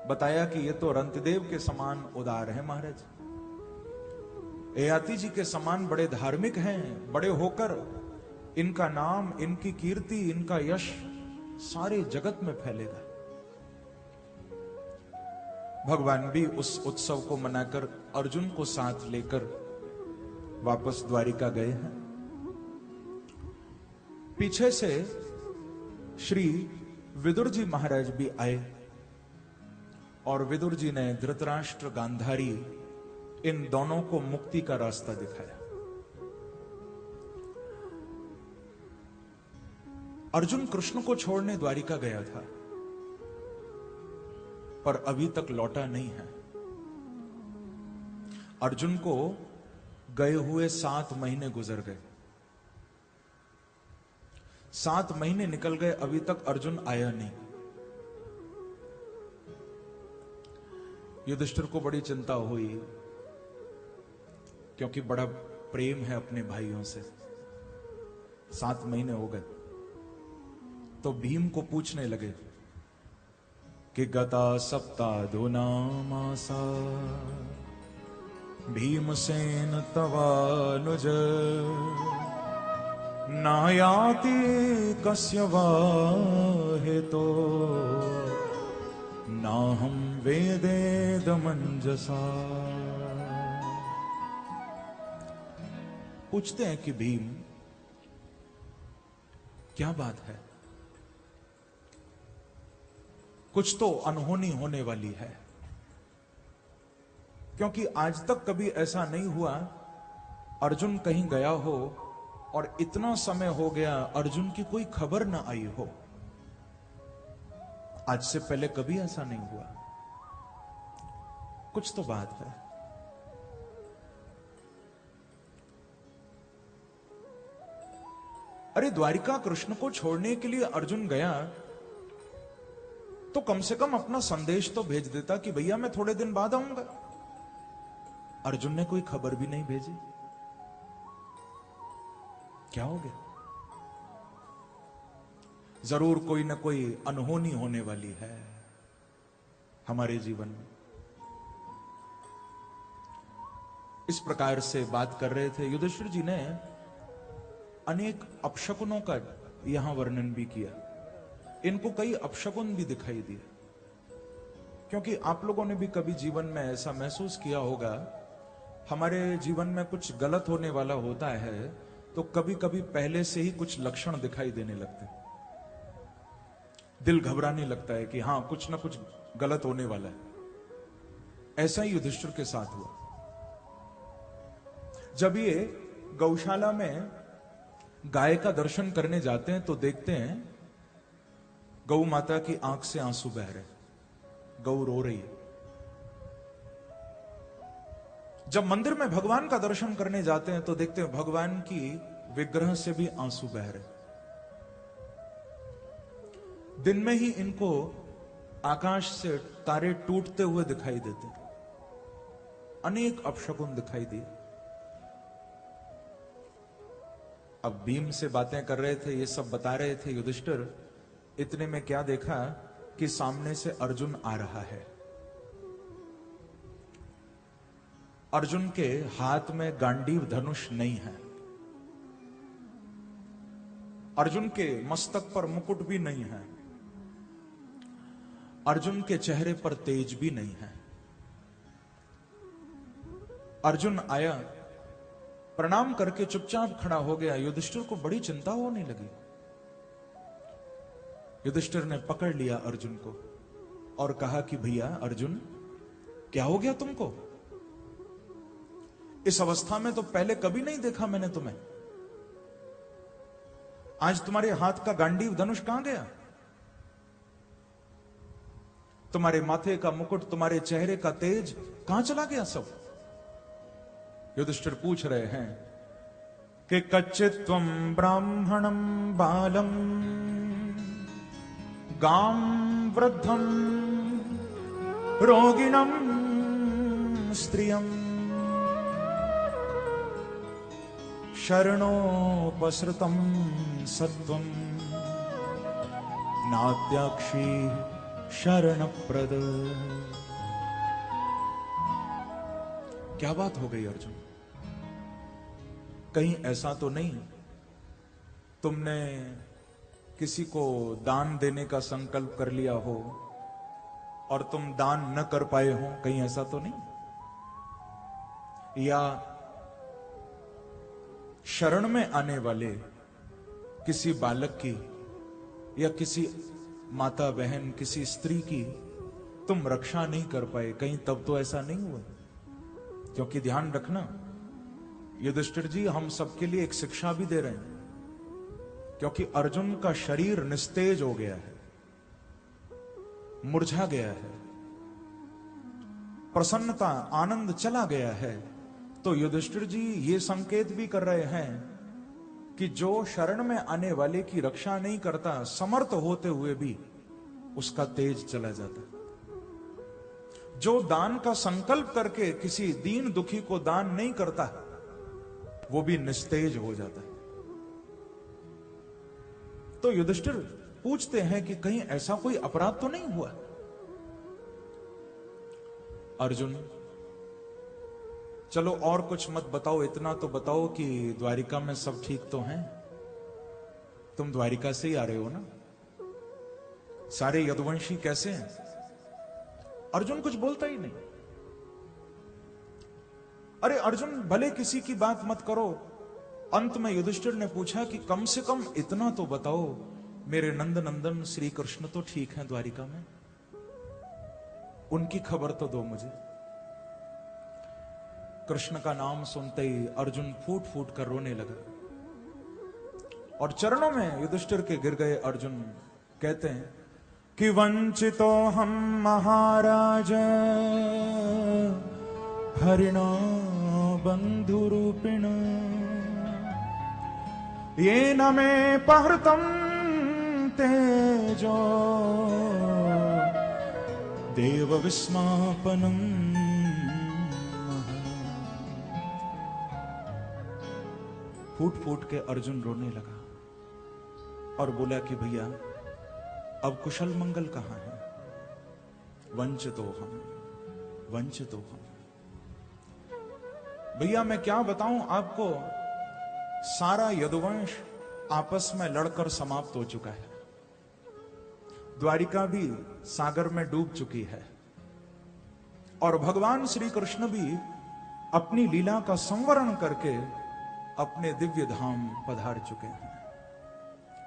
बताया कि ये तो रंतदेव के समान उदार है महाराज। ययाति जी के समान बड़े धार्मिक हैं। बड़े होकर इनका नाम, इनकी कीर्ति, इनका यश सारे जगत में फैलेगा। भगवान भी उस उत्सव को मनाकर अर्जुन को साथ लेकर वापस द्वारिका गए हैं। पीछे से श्री विदुर जी महाराज भी आए और विदुर जी ने धृतराष्ट्र गांधारी इन दोनों को मुक्ति का रास्ता दिखाया। अर्जुन कृष्ण को छोड़ने द्वारिका गया था, पर अभी तक लौटा नहीं है। अर्जुन को गए हुए 7 महीने गुजर गए। 7 महीने निकल गए, अभी तक अर्जुन आया नहीं। युधिष्ठिर को बड़ी चिंता हुई, क्योंकि बड़ा प्रेम है अपने भाइयों से। 7 महीने हो गए, तो भीम को पूछने लगे कि गता सप्ताधुना मासा भीमसेन तवानुज नायाति कस्य वा हेतो नाहं वेदेदमंजसा। पूछते हैं कि भीम, क्या बात है? कुछ तो अनहोनी होने वाली है, क्योंकि आज तक कभी ऐसा नहीं हुआ अर्जुन कहीं गया हो और इतना समय हो गया अर्जुन की कोई खबर ना आई हो। आज से पहले कभी ऐसा नहीं हुआ। कुछ तो बात है। अरे द्वारिका कृष्ण को छोड़ने के लिए अर्जुन गया, तो कम से कम अपना संदेश तो भेज देता कि भैया मैं थोड़े दिन बाद आऊंगा। अर्जुन ने कोई खबर भी नहीं भेजी। क्या हो गया? जरूर कोई ना कोई अनहोनी होने वाली है हमारे जीवन में। इस प्रकार से बात कर रहे थे। युधिष्ठिर जी ने अनेक अपशकुनों का यहां वर्णन भी किया। इनको कई अपशकुन भी दिखाई दिए, क्योंकि आप लोगों ने भी कभी जीवन में ऐसा महसूस किया होगा, हमारे जीवन में कुछ गलत होने वाला होता है तो कभी कभी पहले से ही कुछ लक्षण दिखाई देने लगते, दिल घबराने लगता है कि हां कुछ ना कुछ गलत होने वाला है। ऐसा ही युधिष्ठिर के साथ हुआ। जब ये गौशाला में गाय का दर्शन करने जाते हैं तो देखते हैं गौ माता की आंख से आंसू बह रहे, गौ रो रही है। जब मंदिर में भगवान का दर्शन करने जाते हैं तो देखते हैं भगवान की विग्रह से भी आंसू बह रहे। दिन में ही इनको आकाश से तारे टूटते हुए दिखाई देते, अनेक अपशकुन दिखाई दिए। अब भीम से बातें कर रहे थे, ये सब बता रहे थे युधिष्ठिर। इतने में क्या देखा कि सामने से अर्जुन आ रहा है। अर्जुन के हाथ में गांडीव धनुष नहीं है, अर्जुन के मस्तक पर मुकुट भी नहीं है, अर्जुन के चेहरे पर तेज भी नहीं है। अर्जुन आया, प्रणाम करके चुपचाप खड़ा हो गया। युधिष्ठिर को बड़ी चिंता होने लगी। युधिष्ठिर ने पकड़ लिया अर्जुन को और कहा कि भैया अर्जुन, क्या हो गया तुमको? इस अवस्था में तो पहले कभी नहीं देखा मैंने तुम्हें। आज तुम्हारे हाथ का गांडीव धनुष कहां गया? तुम्हारे माथे का मुकुट, तुम्हारे चेहरे का तेज कहां चला गया सब? युधिष्ठिर पूछ रहे हैं कि कच्चित्वं ब्राह्मणं बालम गां वृद्धं रोगिणं स्त्रियं शरणोपसृतं सत्वं नात्याक्षी शरणप्रद। क्या बात हो गई अर्जुन? कहीं ऐसा तो नहीं तुमने किसी को दान देने का संकल्प कर लिया हो और तुम दान न कर पाए हो? कहीं ऐसा तो नहीं? या शरण में आने वाले किसी बालक की या किसी माता बहन, किसी स्त्री की तुम रक्षा नहीं कर पाए, कहीं तब तो ऐसा नहीं हुआ? क्योंकि ध्यान रखना युधिष्ठिर जी, हम सबके लिए एक शिक्षा भी दे रहे हैं, क्योंकि अर्जुन का शरीर निस्तेज हो गया है, मुरझा गया है, प्रसन्नता आनंद चला गया है। तो युधिष्ठिर जी ये संकेत भी कर रहे हैं कि जो शरण में आने वाले की रक्षा नहीं करता, समर्थ होते हुए भी उसका तेज चला जाता है। जो दान का संकल्प करके किसी दीन दुखी को दान नहीं करता, वो भी निस्तेज हो जाता है। तो युधिष्ठिर पूछते हैं कि कहीं ऐसा कोई अपराध तो नहीं हुआ? अर्जुन, चलो और कुछ मत बताओ, इतना तो बताओ कि द्वारिका में सब ठीक तो हैं? तुम द्वारिका से ही आ रहे हो ना? सारे यदुवंशी कैसे हैं? अर्जुन कुछ बोलता ही नहीं। अरे अर्जुन, भले किसी की बात मत करो। अंत में युधिष्ठिर ने पूछा कि कम से कम इतना तो बताओ, मेरे नंद नंदन श्री कृष्ण तो ठीक हैं द्वारिका में? उनकी खबर तो दो मुझे। कृष्ण का नाम सुनते ही अर्जुन फूट फूट कर रोने लगा और चरणों में युधिष्ठिर के गिर गए। अर्जुन कहते हैं कि वंचितो हम महाराज हरिणा बंधुरूपिण, ये न मे पहृतम तेजो देव विस्मापनम। फूट फूट के अर्जुन रोने लगा और बोला कि भैया अब कुशल मंगल कहां है? वंचितो हम, वंचितो हम। भैया मैं क्या बताऊं आपको, सारा यदुवंश आपस में लड़कर समाप्त हो चुका है। द्वारिका भी सागर में डूब चुकी है और भगवान श्री कृष्ण भी अपनी लीला का संवरण करके अपने दिव्य धाम पधार चुके हैं।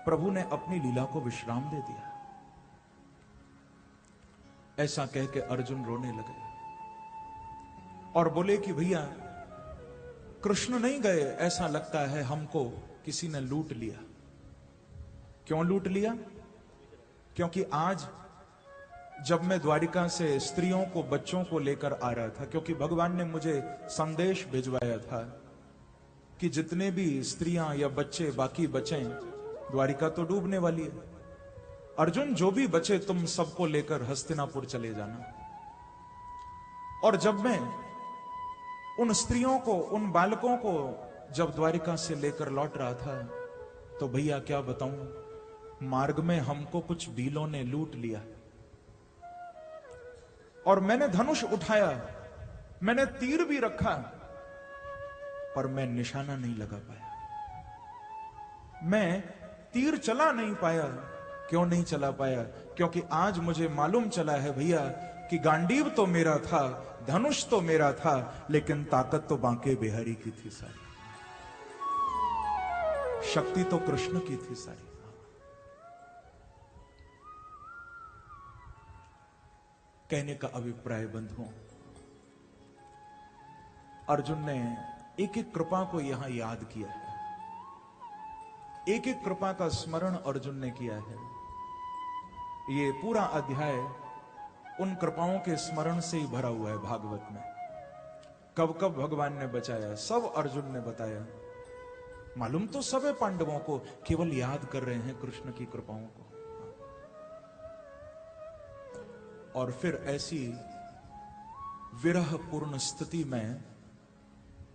प्रभु ने अपनी लीला को विश्राम दे दिया। ऐसा कह के अर्जुन रोने लगे और बोले कि भैया कृष्ण नहीं गए, ऐसा लगता है हमको किसी ने लूट लिया। क्यों लूट लिया? क्योंकि आज जब मैं द्वारिका से स्त्रियों को बच्चों को लेकर आ रहा था, क्योंकि भगवान ने मुझे संदेश भिजवाया था कि जितने भी स्त्रियां या बच्चे बाकी बचे, द्वारिका तो डूबने वाली है। अर्जुन जो भी बचे तुम सबको लेकर हस्तिनापुर चले जाना। और जब मैं उन स्त्रियों को, उन बालकों को जब द्वारिका से लेकर लौट रहा था, तो भैया क्या बताऊं, मार्ग में हमको कुछ बीलों ने लूट लिया और मैंने धनुष उठाया, मैंने तीर भी रखा, पर मैं निशाना नहीं लगा पाया। मैं तीर चला नहीं पाया। क्यों नहीं चला पाया? क्योंकि आज मुझे मालूम चला है भैया कि गांडीव तो मेरा था, धनुष तो मेरा था, लेकिन ताकत तो बांके बिहारी की थी सारी, शक्ति तो कृष्ण की थी सारी। कहने का अभिप्राय बंधुओं, अर्जुन ने एक एक कृपा को यहां याद किया है, एक एक कृपा का स्मरण अर्जुन ने किया है। ये पूरा अध्याय उन कृपाओं के स्मरण से ही भरा हुआ है भागवत में। कब कब भगवान ने बचाया, सब अर्जुन ने बताया। मालूम तो सब है पांडवों को, केवल याद कर रहे हैं कृष्ण की कृपाओं को। और फिर ऐसी विरह पूर्ण स्थिति में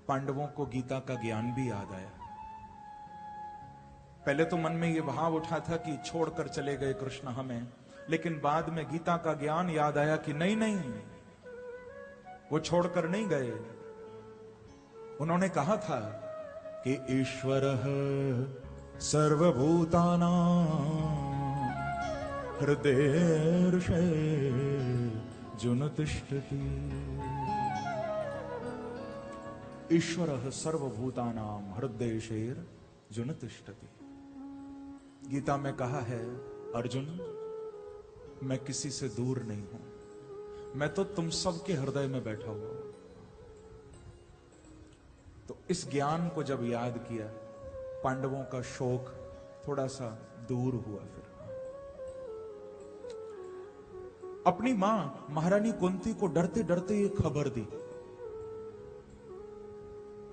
पांडवों को गीता का ज्ञान भी याद आया। पहले तो मन में यह भाव उठा था कि छोड़कर चले गए कृष्ण हमें, लेकिन बाद में गीता का ज्ञान याद आया कि नहीं नहीं, वो छोड़कर नहीं गए। उन्होंने कहा था कि ईश्वरः सर्वभूतानां हृदयर्षे जुन तिष्ठति। ईश्वरः सर्वभूतानां हृदयेषेर जुन तिष्ठति। गीता में कहा है, अर्जुन मैं किसी से दूर नहीं हूं, मैं तो तुम सबके हृदय में बैठा हुआ हूं। तो इस ज्ञान को जब याद किया, पांडवों का शोक थोड़ा सा दूर हुआ। फिर अपनी मां महारानी कुंती को डरते डरते ये खबर दी।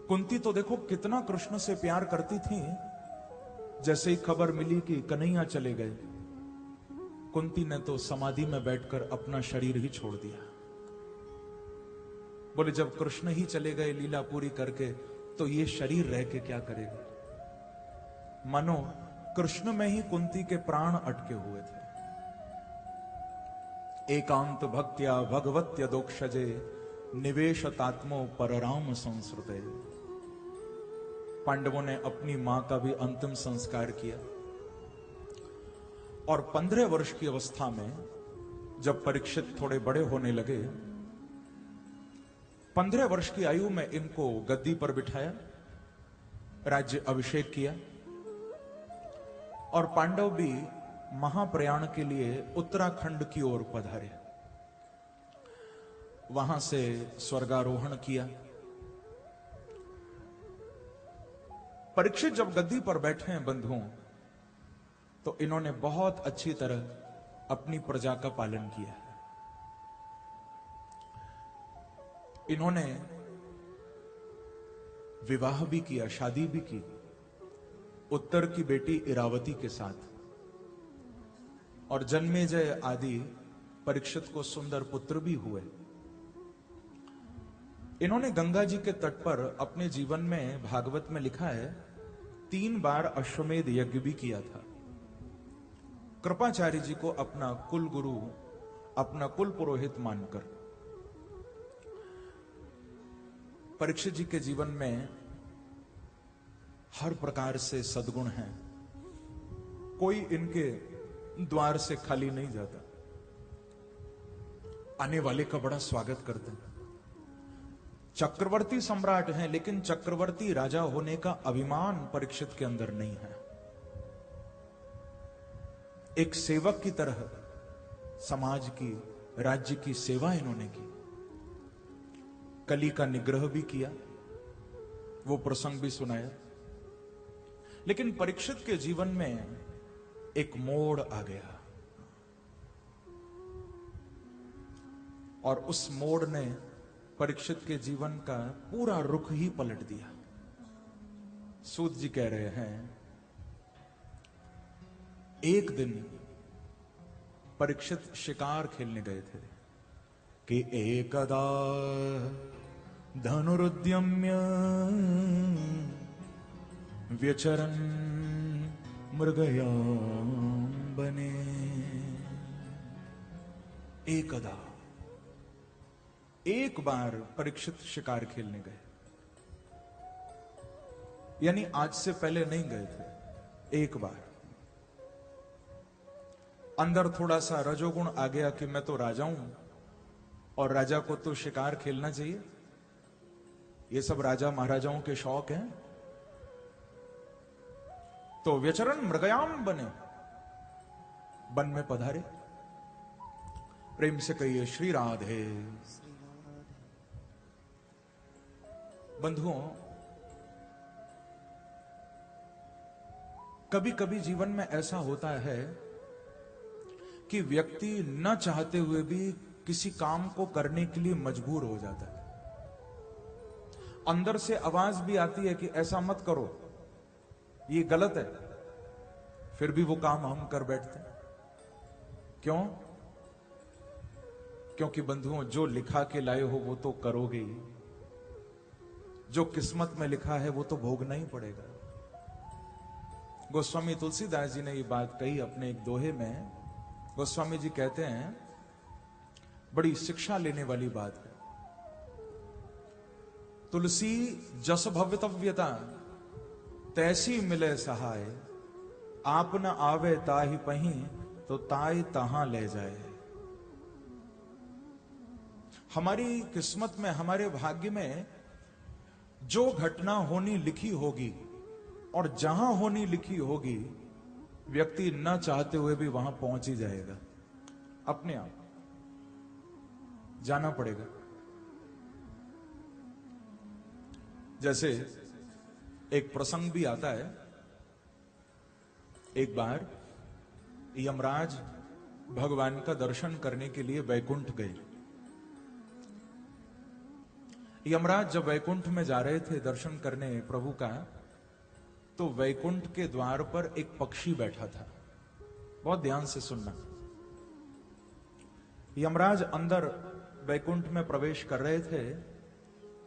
कुंती तो देखो कितना कृष्ण से प्यार करती थी। जैसे ही खबर मिली कि कन्हैया चले गए, कुंती ने तो समाधि में बैठकर अपना शरीर ही छोड़ दिया। बोले जब कृष्ण ही चले गए लीला पूरी करके, तो ये शरीर रह के क्या करेगा। मानो कृष्ण में ही कुंती के प्राण अटके हुए थे। एकांत भक्त्या भगवत्य दोक्षजे निवेशतात्मो परराम संस्कृते। पांडवों ने अपनी मां का भी अंतिम संस्कार किया। और 15 वर्ष की अवस्था में जब परीक्षित थोड़े बड़े होने लगे, 15 वर्ष की आयु में इनको गद्दी पर बिठाया, राज्य अभिषेक किया। और पांडव भी महाप्रयाण के लिए उत्तराखंड की ओर पधारे। वहां से स्वर्गारोहण किया। परीक्षित जब गद्दी पर बैठे हैं बंधुओं, तो इन्होंने बहुत अच्छी तरह अपनी प्रजा का पालन किया। इन्होंने विवाह भी किया, शादी भी की उत्तर की बेटी इरावती के साथ। और जन्मेजय आदि परीक्षित को सुंदर पुत्र भी हुए। इन्होंने गंगा जी के तट पर अपने जीवन में, भागवत में लिखा है, 3 बार अश्वमेध यज्ञ भी किया था। कृपाचार्य जी को अपना कुल गुरु, अपना कुल पुरोहित मानकर परीक्षित जी के जीवन में हर प्रकार से सद्गुण हैं। कोई इनके द्वार से खाली नहीं जाता। आने वाले का बड़ा स्वागत करते हैं। चक्रवर्ती सम्राट हैं, लेकिन चक्रवर्ती राजा होने का अभिमान परीक्षित के अंदर नहीं है। एक सेवक की तरह समाज की, राज्य की सेवा इन्होंने की। कली का निग्रह भी किया, वो प्रसंग भी सुनाया। लेकिन परीक्षित के जीवन में एक मोड़ आ गया, और उस मोड़ ने परीक्षित के जीवन का पूरा रुख ही पलट दिया। सूत जी कह रहे हैं, एक दिन परीक्षित शिकार खेलने गए थे कि एकदा धनुरुद्यम्य व्यचरन् मृगयां बने। एकदा, एक बार परीक्षित शिकार खेलने गए, यानी आज से पहले नहीं गए थे। एक बार अंदर थोड़ा सा रजोगुण आ गया कि मैं तो राजा हूं और राजा को तो शिकार खेलना चाहिए। ये सब राजा महाराजाओं के शौक हैं। तो व्यचरण मृगयाम बने, वन में पधारे। प्रेम से कहिए श्री राधे। बंधुओं, कभी कभी जीवन में ऐसा होता है कि व्यक्ति न चाहते हुए भी किसी काम को करने के लिए मजबूर हो जाता है। अंदर से आवाज भी आती है कि ऐसा मत करो, ये गलत है, फिर भी वो काम हम कर बैठते हैं। क्यों? क्योंकि बंधुओं, जो लिखा के लाए हो वो तो करोगे ही, जो किस्मत में लिखा है वो तो भोगना ही पड़ेगा। गोस्वामी तुलसीदास जी ने ये बात कही अपने एक दोहे में। गोस्वामी जी कहते हैं, बड़ी शिक्षा लेने वाली बात है। तुलसी जस भवितव्यता तैसी मिले सहाय, आप न आवे ताहि पही तो ताई तहां ले जाए। हमारी किस्मत में, हमारे भाग्य में जो घटना होनी लिखी होगी और जहां होनी लिखी होगी, व्यक्ति न चाहते हुए भी वहां पहुंच ही जाएगा अपने आप। जाना पड़ेगा। जैसे एक प्रसंग भी आता है, एक बार यमराज भगवान का दर्शन करने के लिए वैकुंठ गए। यमराज जब वैकुंठ में जा रहे थे दर्शन करने प्रभु का, तो वैकुंठ के द्वार पर एक पक्षी बैठा था। बहुत ध्यान से सुनना। यमराज अंदर वैकुंठ में प्रवेश कर रहे थे,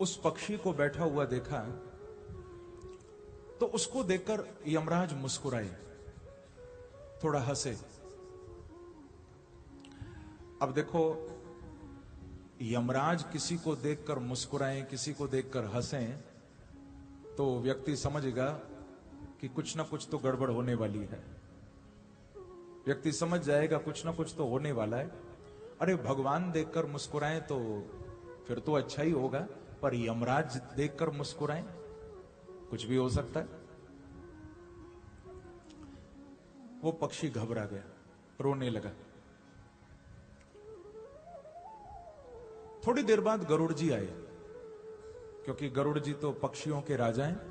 उस पक्षी को बैठा हुआ देखा, तो उसको देखकर यमराज मुस्कुराए, थोड़ा हंसे। अब देखो, यमराज किसी को देखकर मुस्कुराएं, किसी को देखकर हंसें, तो व्यक्ति समझेगा कि कुछ ना कुछ तो गड़बड़ होने वाली है। व्यक्ति समझ जाएगा कुछ ना कुछ तो होने वाला है। अरे भगवान देखकर मुस्कुराएं तो फिर तो अच्छा ही होगा, पर यमराज देखकर मुस्कुराएं, कुछ भी हो सकता है। वो पक्षी घबरा गया, रोने लगा। थोड़ी देर बाद गरुड़ जी आए, क्योंकि गरुड़ जी तो पक्षियों के राजा हैं।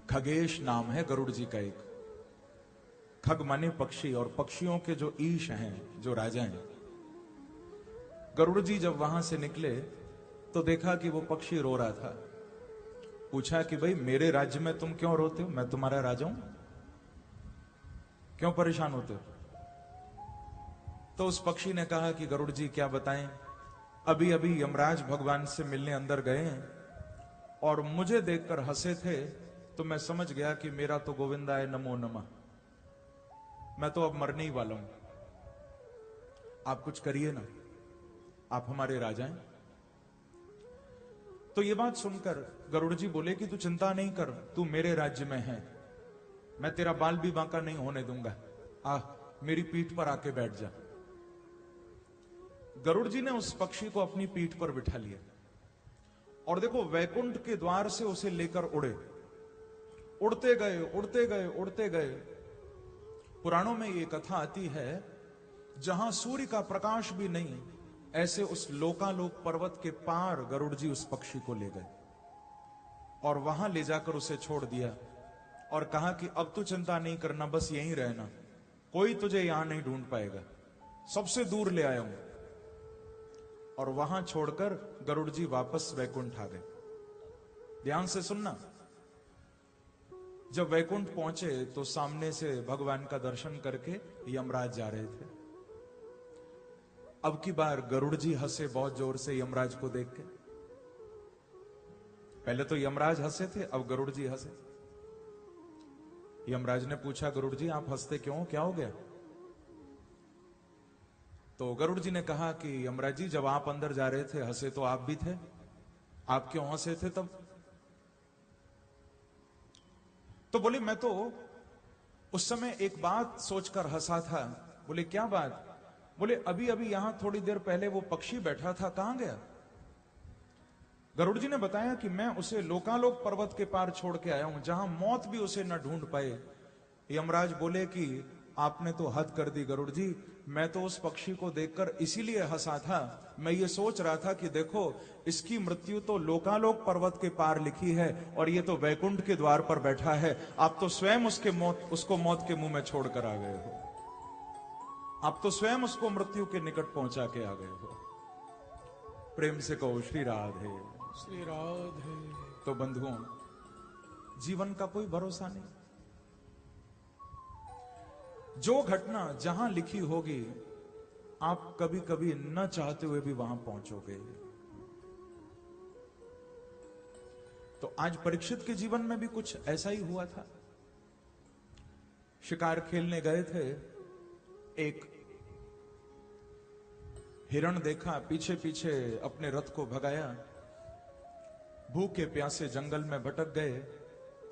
खगेश नाम है गरुड़ जी का एक। खग माने पक्षी, और पक्षियों के जो ईश हैं, जो राजा हैं। गरुड़ जी जब वहां से निकले तो देखा कि वो पक्षी रो रहा था। पूछा कि भाई मेरे राज्य में तुम क्यों रोते हो? मैं तुम्हारा राजा हूं, क्यों परेशान होते हो? तो उस पक्षी ने कहा कि गरुड़ जी क्या बताएं, अभी अभी यमराज भगवान से मिलने अंदर गए हैं और मुझे देखकर हंसे थे, तो मैं समझ गया कि मेरा तो गोविंदाय नमो नमः, मैं तो अब मरने ही वाला हूं। आप कुछ करिए ना, आप हमारे राजा हैं। तो ये बात सुनकर गरुड़ जी बोले कि तू चिंता नहीं कर, तू मेरे राज्य में है, मैं तेरा बाल भी बांका नहीं होने दूंगा। आ मेरी पीठ पर आके बैठ जा। गरुड़ जी ने उस पक्षी को अपनी पीठ पर बिठा लिया और देखो वैकुंठ के द्वार से उसे लेकर उड़े। उड़ते गए, उड़ते गए, उड़ते गए। पुराणों में ये कथा आती है, जहां सूर्य का प्रकाश भी नहीं, ऐसे उस लोकालोक पर्वत के पार गरुड़ जी उस पक्षी को ले गए और वहां ले जाकर उसे छोड़ दिया और कहा कि अब तू चिंता नहीं करना, बस यहीं रहना, कोई तुझे यहां नहीं ढूंढ पाएगा, सबसे दूर ले आया हूं। और वहां छोड़कर गरुड़ जी वापस वैकुंठ आ गए। ध्यान से सुनना। जब वैकुंठ पहुंचे तो सामने से भगवान का दर्शन करके यमराज जा रहे थे। अब की बार गरुड़ जी हंसे बहुत जोर से यमराज को देख के। पहले तो यमराज हंसे थे, अब गरुड़ जी हंसे। यमराज ने पूछा, गरुड़ जी आप हंसते क्यों, क्या हो गया? तो गरुड़ जी ने कहा कि यमराज जी जब आप अंदर जा रहे थे हंसे तो आप भी थे, आप क्यों हंसे थे तब? तो बोले मैं तो उस समय एक बात सोचकर हंसा था। बोले क्या बात? बोले अभी अभी यहां थोड़ी देर पहले वो पक्षी बैठा था, कहां गया? गरुड़ जी ने बताया कि मैं उसे लोकालोक पर्वत के पार छोड़ के आया हूं, जहां मौत भी उसे न ढूंढ पाए। यमराज बोले कि आपने तो हद कर दी गरुड़ जी, मैं तो उस पक्षी को देखकर इसीलिए हंसा था, मैं ये सोच रहा था कि देखो इसकी मृत्यु तो लोकालोक पर्वत के पार लिखी है और ये तो वैकुंठ के द्वार पर बैठा है, आप तो स्वयं उसको मौत के मुंह में छोड़कर आ गए हो, आप तो स्वयं उसको मृत्यु के निकट पहुंचा के आ गए हो। प्रेम से कहो श्री राधे, श्री राधे। तो बंधुओं, जीवन का कोई भरोसा नहीं। जो घटना जहां लिखी होगी आप कभी कभी न चाहते हुए भी वहां पहुंचोगे। तो आज परीक्षित के जीवन में भी कुछ ऐसा ही हुआ था। शिकार खेलने गए थे, एक हिरण देखा, पीछे पीछे अपने रथ को भगाया, भूखे प्यासे जंगल में भटक गए,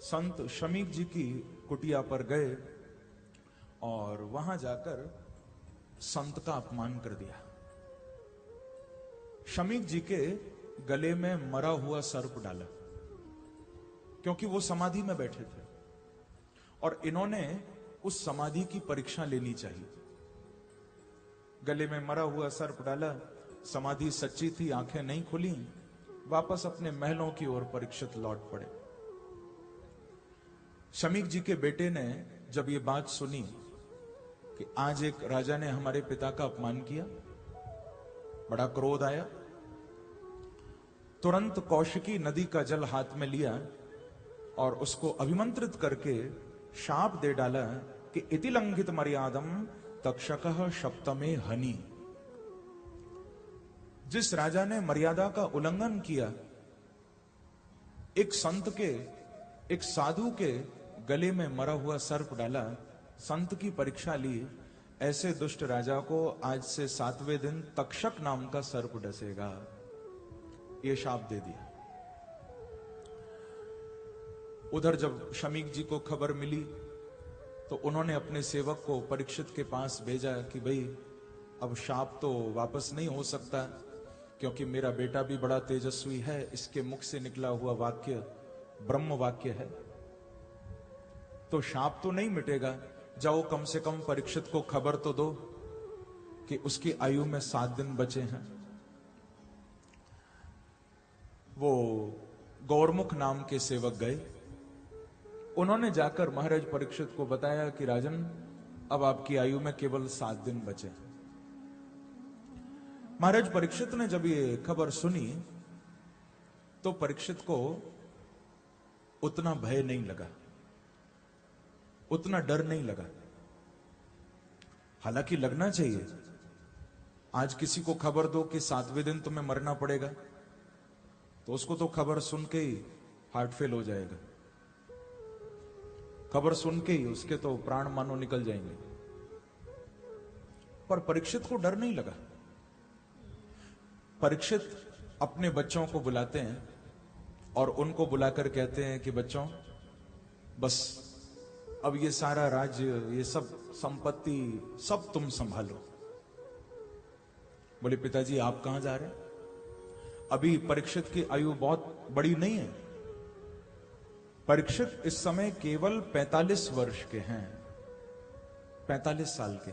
संत शमीक जी की कुटिया पर गए और वहां जाकर संत का अपमान कर दिया। शमीक जी के गले में मरा हुआ सर्प डाला, क्योंकि वो समाधि में बैठे थे और इन्होंने उस समाधि की परीक्षा लेनी चाहिए। गले में मरा हुआ सर्प डाला, समाधि सच्ची थी, आंखें नहीं खुली, वापस अपने महलों की ओर परीक्षित लौट पड़े। शमीक जी के बेटे ने जब ये बात सुनी कि आज एक राजा ने हमारे पिता का अपमान किया, बड़ा क्रोध आया। तुरंत कौशिकी नदी का जल हाथ में लिया और उसको अभिमंत्रित करके शाप दे डाला कि इति लंघित मर्यादम तक्षकः सप्तमे हनि। जिस राजा ने मर्यादा का उल्लंघन किया, एक संत के, एक साधु के गले में मरा हुआ सर्प डाला, संत की परीक्षा ली, ऐसे दुष्ट राजा को आज से 7वें दिन तक्षक नाम का सर्प डसेगा, ये शाप दे दिया। उधर जब शमीक जी को खबर मिली तो उन्होंने अपने सेवक को परीक्षित के पास भेजा कि भाई अब शाप तो वापस नहीं हो सकता, क्योंकि मेरा बेटा भी बड़ा तेजस्वी है, इसके मुख से निकला हुआ वाक्य ब्रह्म वाक्य है, तो शाप तो नहीं मिटेगा। जाओ कम से कम परीक्षित को खबर तो दो कि उसकी आयु में 7 दिन बचे हैं। वो गौरमुख नाम के सेवक गए, उन्होंने जाकर महाराज परीक्षित को बताया कि राजन, अब आपकी आयु में केवल 7 दिन बचे। महाराज परीक्षित ने जब ये खबर सुनी तो परीक्षित को उतना भय नहीं लगा, उतना डर नहीं लगा। हालांकि लगना चाहिए, आज किसी को खबर दो कि 7वें दिन तुम्हें मरना पड़ेगा, तो उसको तो खबर सुन के ही हार्ट फेल हो जाएगा, खबर सुन के ही उसके तो प्राण मानो निकल जाएंगे। पर परीक्षित को डर नहीं लगा। परीक्षित अपने बच्चों को बुलाते हैं और उनको बुलाकर कहते हैं कि बच्चों, बस अब ये सारा राज्य, ये सब संपत्ति सब तुम संभालो। बोले पिताजी आप कहां जा रहे हैं? अभी परीक्षित की आयु बहुत बड़ी नहीं है, परीक्षित इस समय केवल 45 वर्ष के हैं, 45 साल के।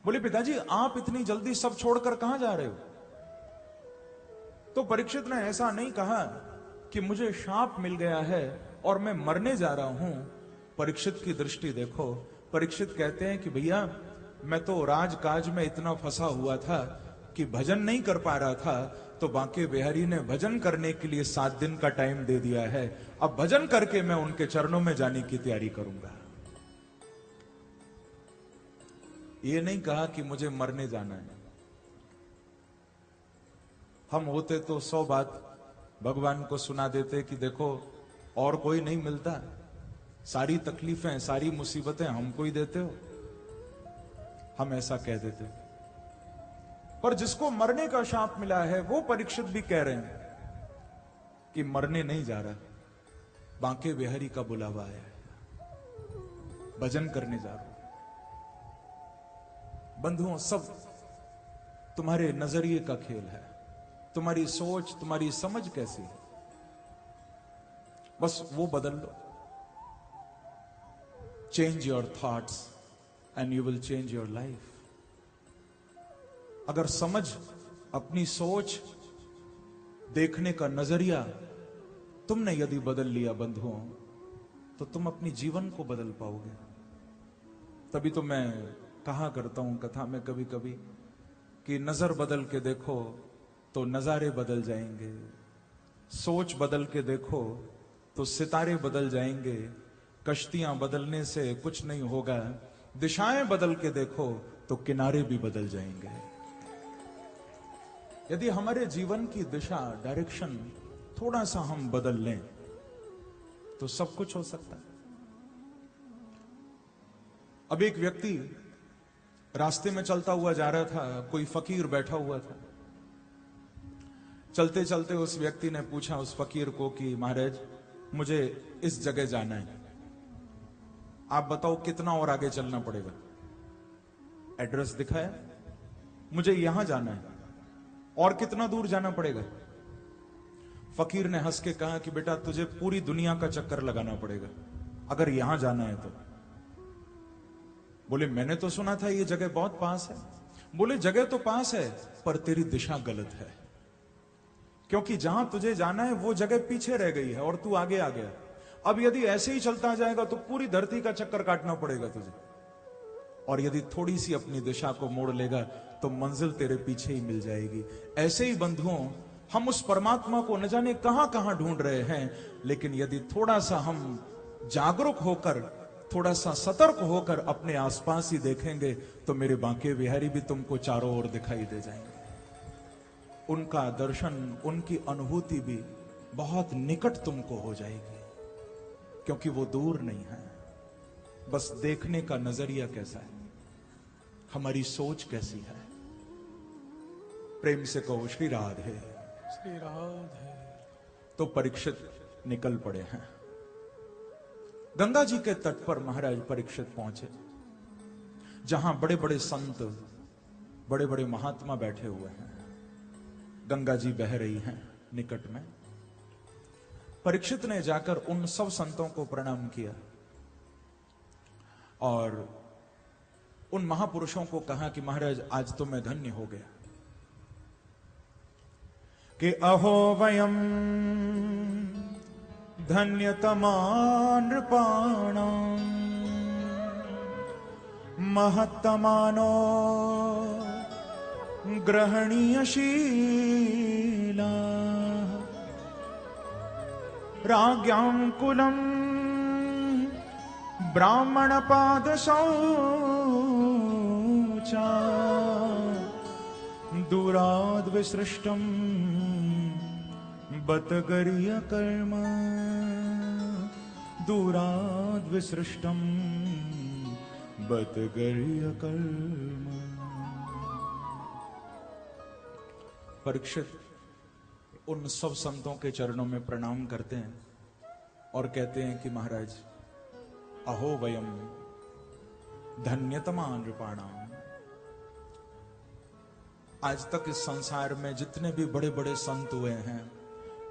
बोले पिताजी आप इतनी जल्दी सब छोड़कर कहां जा रहे हो? तो परीक्षित ने ऐसा नहीं कहा कि मुझे शाप मिल गया है और मैं मरने जा रहा हूं। परीक्षित की दृष्टि देखो, परीक्षित कहते हैं कि भैया मैं तो राजकाज में इतना फंसा हुआ था कि भजन नहीं कर पा रहा था, तो बांके बिहारी ने भजन करने के लिए 7 दिन का टाइम दे दिया है, अब भजन करके मैं उनके चरणों में जाने की तैयारी करूंगा। ये नहीं कहा कि मुझे मरने जाना है। हम होते तो 100 बात भगवान को सुना देते कि देखो और कोई नहीं मिलता, सारी तकलीफें सारी मुसीबतें हमको ही देते हो, हम ऐसा कह देते। पर जिसको मरने का शाप मिला है वो परीक्षित भी कह रहे हैं कि मरने नहीं जा रहा, बांके बिहारी का बुलावा आया है, भजन करने जा रहा हूं। बंधुओं, सब तुम्हारे नजरिए का खेल है, तुम्हारी सोच तुम्हारी समझ कैसी है, बस वो बदल लो। Change your thoughts and you will change your life. अगर समझ, अपनी सोच, देखने का नजरिया तुमने यदि बदल लिया बंधुओं, तो तुम अपनी जीवन को बदल पाओगे। तभी तो मैं कहा करता हूं कथा में कभी कभी कि नजर बदल के देखो तो नजारे बदल जाएंगे, सोच बदल के देखो तो सितारे बदल जाएंगे, कश्तियां बदलने से कुछ नहीं होगा, दिशाएं बदल के देखो तो किनारे भी बदल जाएंगे। यदि हमारे जीवन की दिशा, डायरेक्शन थोड़ा सा हम बदल लें तो सब कुछ हो सकता है। अब एक व्यक्ति रास्ते में चलता हुआ जा रहा था, कोई फकीर बैठा हुआ था। चलते चलते उस व्यक्ति ने पूछा उस फकीर को कि महाराज मुझे इस जगह जाना है, आप बताओ कितना और आगे चलना पड़ेगा। एड्रेस दिखाया, मुझे यहां जाना है, और कितना दूर जाना पड़ेगा। फकीर ने हंस के कहा कि बेटा तुझे पूरी दुनिया का चक्कर लगाना पड़ेगा अगर यहां जाना है तो। बोले मैंने तो सुना था ये जगह बहुत पास है। बोले जगह तो पास है पर तेरी दिशा गलत है, क्योंकि जहां तुझे जाना है वो जगह पीछे रह गई है और तू आगे आ गया। अब यदि ऐसे ही चलता जाएगा तो पूरी धरती का चक्कर काटना पड़ेगा तुझे, और यदि थोड़ी सी अपनी दिशा को मोड़ लेगा तो मंजिल तेरे पीछे ही मिल जाएगी। ऐसे ही बंधुओं, हम उस परमात्मा को न जाने कहां कहां ढूंढ रहे हैं, लेकिन यदि थोड़ा सा हम जागरूक होकर, थोड़ा सा सतर्क होकर अपने आसपास ही देखेंगे तो मेरे बांके बिहारी भी तुमको चारों ओर दिखाई दे जाएंगे। उनका दर्शन, उनकी अनुभूति भी बहुत निकट तुमको हो जाएगी, क्योंकि वो दूर नहीं है। बस देखने का नजरिया कैसा है, हमारी सोच कैसी है। प्रेम से कहो श्री राधे, श्री राधे। तो परीक्षित निकल पड़े हैं। गंगा जी के तट पर महाराज परीक्षित पहुंचे, जहां बड़े बड़े संत, बड़े बड़े महात्मा बैठे हुए हैं। गंगा जी बह रही हैं निकट में। परीक्षित ने जाकर उन सब संतों को प्रणाम किया और उन महापुरुषों को कहा कि महाराज आज तो मैं धन्य हो गया, कि अहो वयम धन्यतमा नृपाणाम् महत्तमानो ग्रहणीयशीला राज्ञां कुलम् ब्राह्मणपादशौचा दूराद्विसृष्टम् बतगर्यकर्म दूराद्विसृष्टम् बतगर्यकर्म। परीक्षित उन सब संतों के चरणों में प्रणाम करते हैं और कहते हैं कि महाराज अहो वयम धन्यतमा नृपाणाम। आज तक इस संसार में जितने भी बड़े बड़े संत हुए हैं,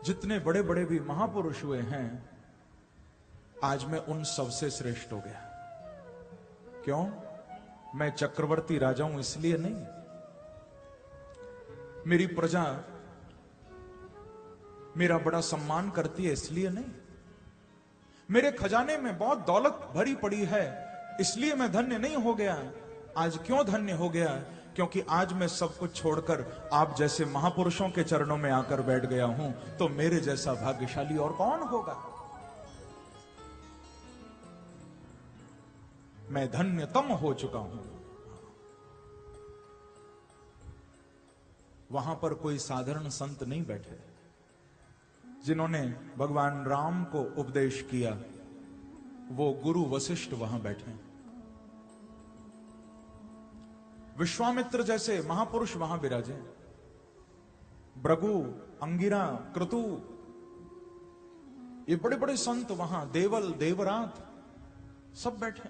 जितने बड़े बड़े भी महापुरुष हुए हैं, आज मैं उन सबसे श्रेष्ठ हो गया। क्यों? मैं चक्रवर्ती राजा हूं इसलिए नहीं, मेरी प्रजा मेरा बड़ा सम्मान करती है इसलिए नहीं, मेरे खजाने में बहुत दौलत भरी पड़ी है इसलिए मैं धन्य नहीं हो गया। आज क्यों धन्य हो गया? क्योंकि आज मैं सब कुछ छोड़कर आप जैसे महापुरुषों के चरणों में आकर बैठ गया हूं, तो मेरे जैसा भाग्यशाली और कौन होगा। मैं धन्यतम हो चुका हूं। वहां पर कोई साधारण संत नहीं बैठे जिन्होंने भगवान राम को उपदेश किया, वो गुरु वशिष्ठ वहां बैठे। विश्वामित्र जैसे महापुरुष वहां विराजे, भृगु, अंगिरा, क्रतु, ये बड़े बड़े संत वहां, देवल, देवरात सब बैठे।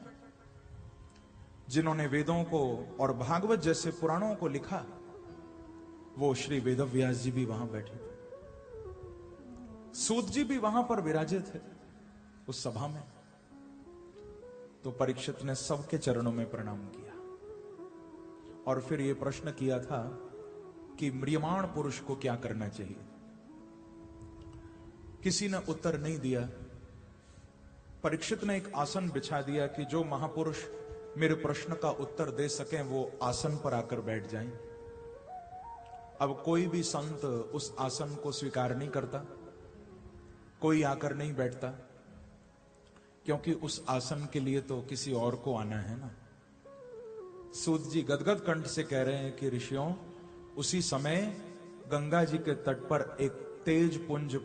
जिन्होंने वेदों को और भागवत जैसे पुराणों को लिखा, वो श्री वेदव्यास जी भी वहां बैठे थे। सूत जी भी वहां पर विराजे थे उस सभा में। तो परीक्षित ने सबके चरणों में प्रणाम किया और फिर यह प्रश्न किया था कि म्रियमाण पुरुष को क्या करना चाहिए। किसी ने उत्तर नहीं दिया। परीक्षित ने एक आसन बिछा दिया कि जो महापुरुष मेरे प्रश्न का उत्तर दे सकें वो आसन पर आकर बैठ जाएं। अब कोई भी संत उस आसन को स्वीकार नहीं करता, कोई आकर नहीं बैठता, क्योंकि उस आसन के लिए तो किसी और को आना है ना। सूत जी गदगद कंठ से कह रहे हैं कि ऋषियों, उसी समय गंगा जी के तट पर एक तेज पुंज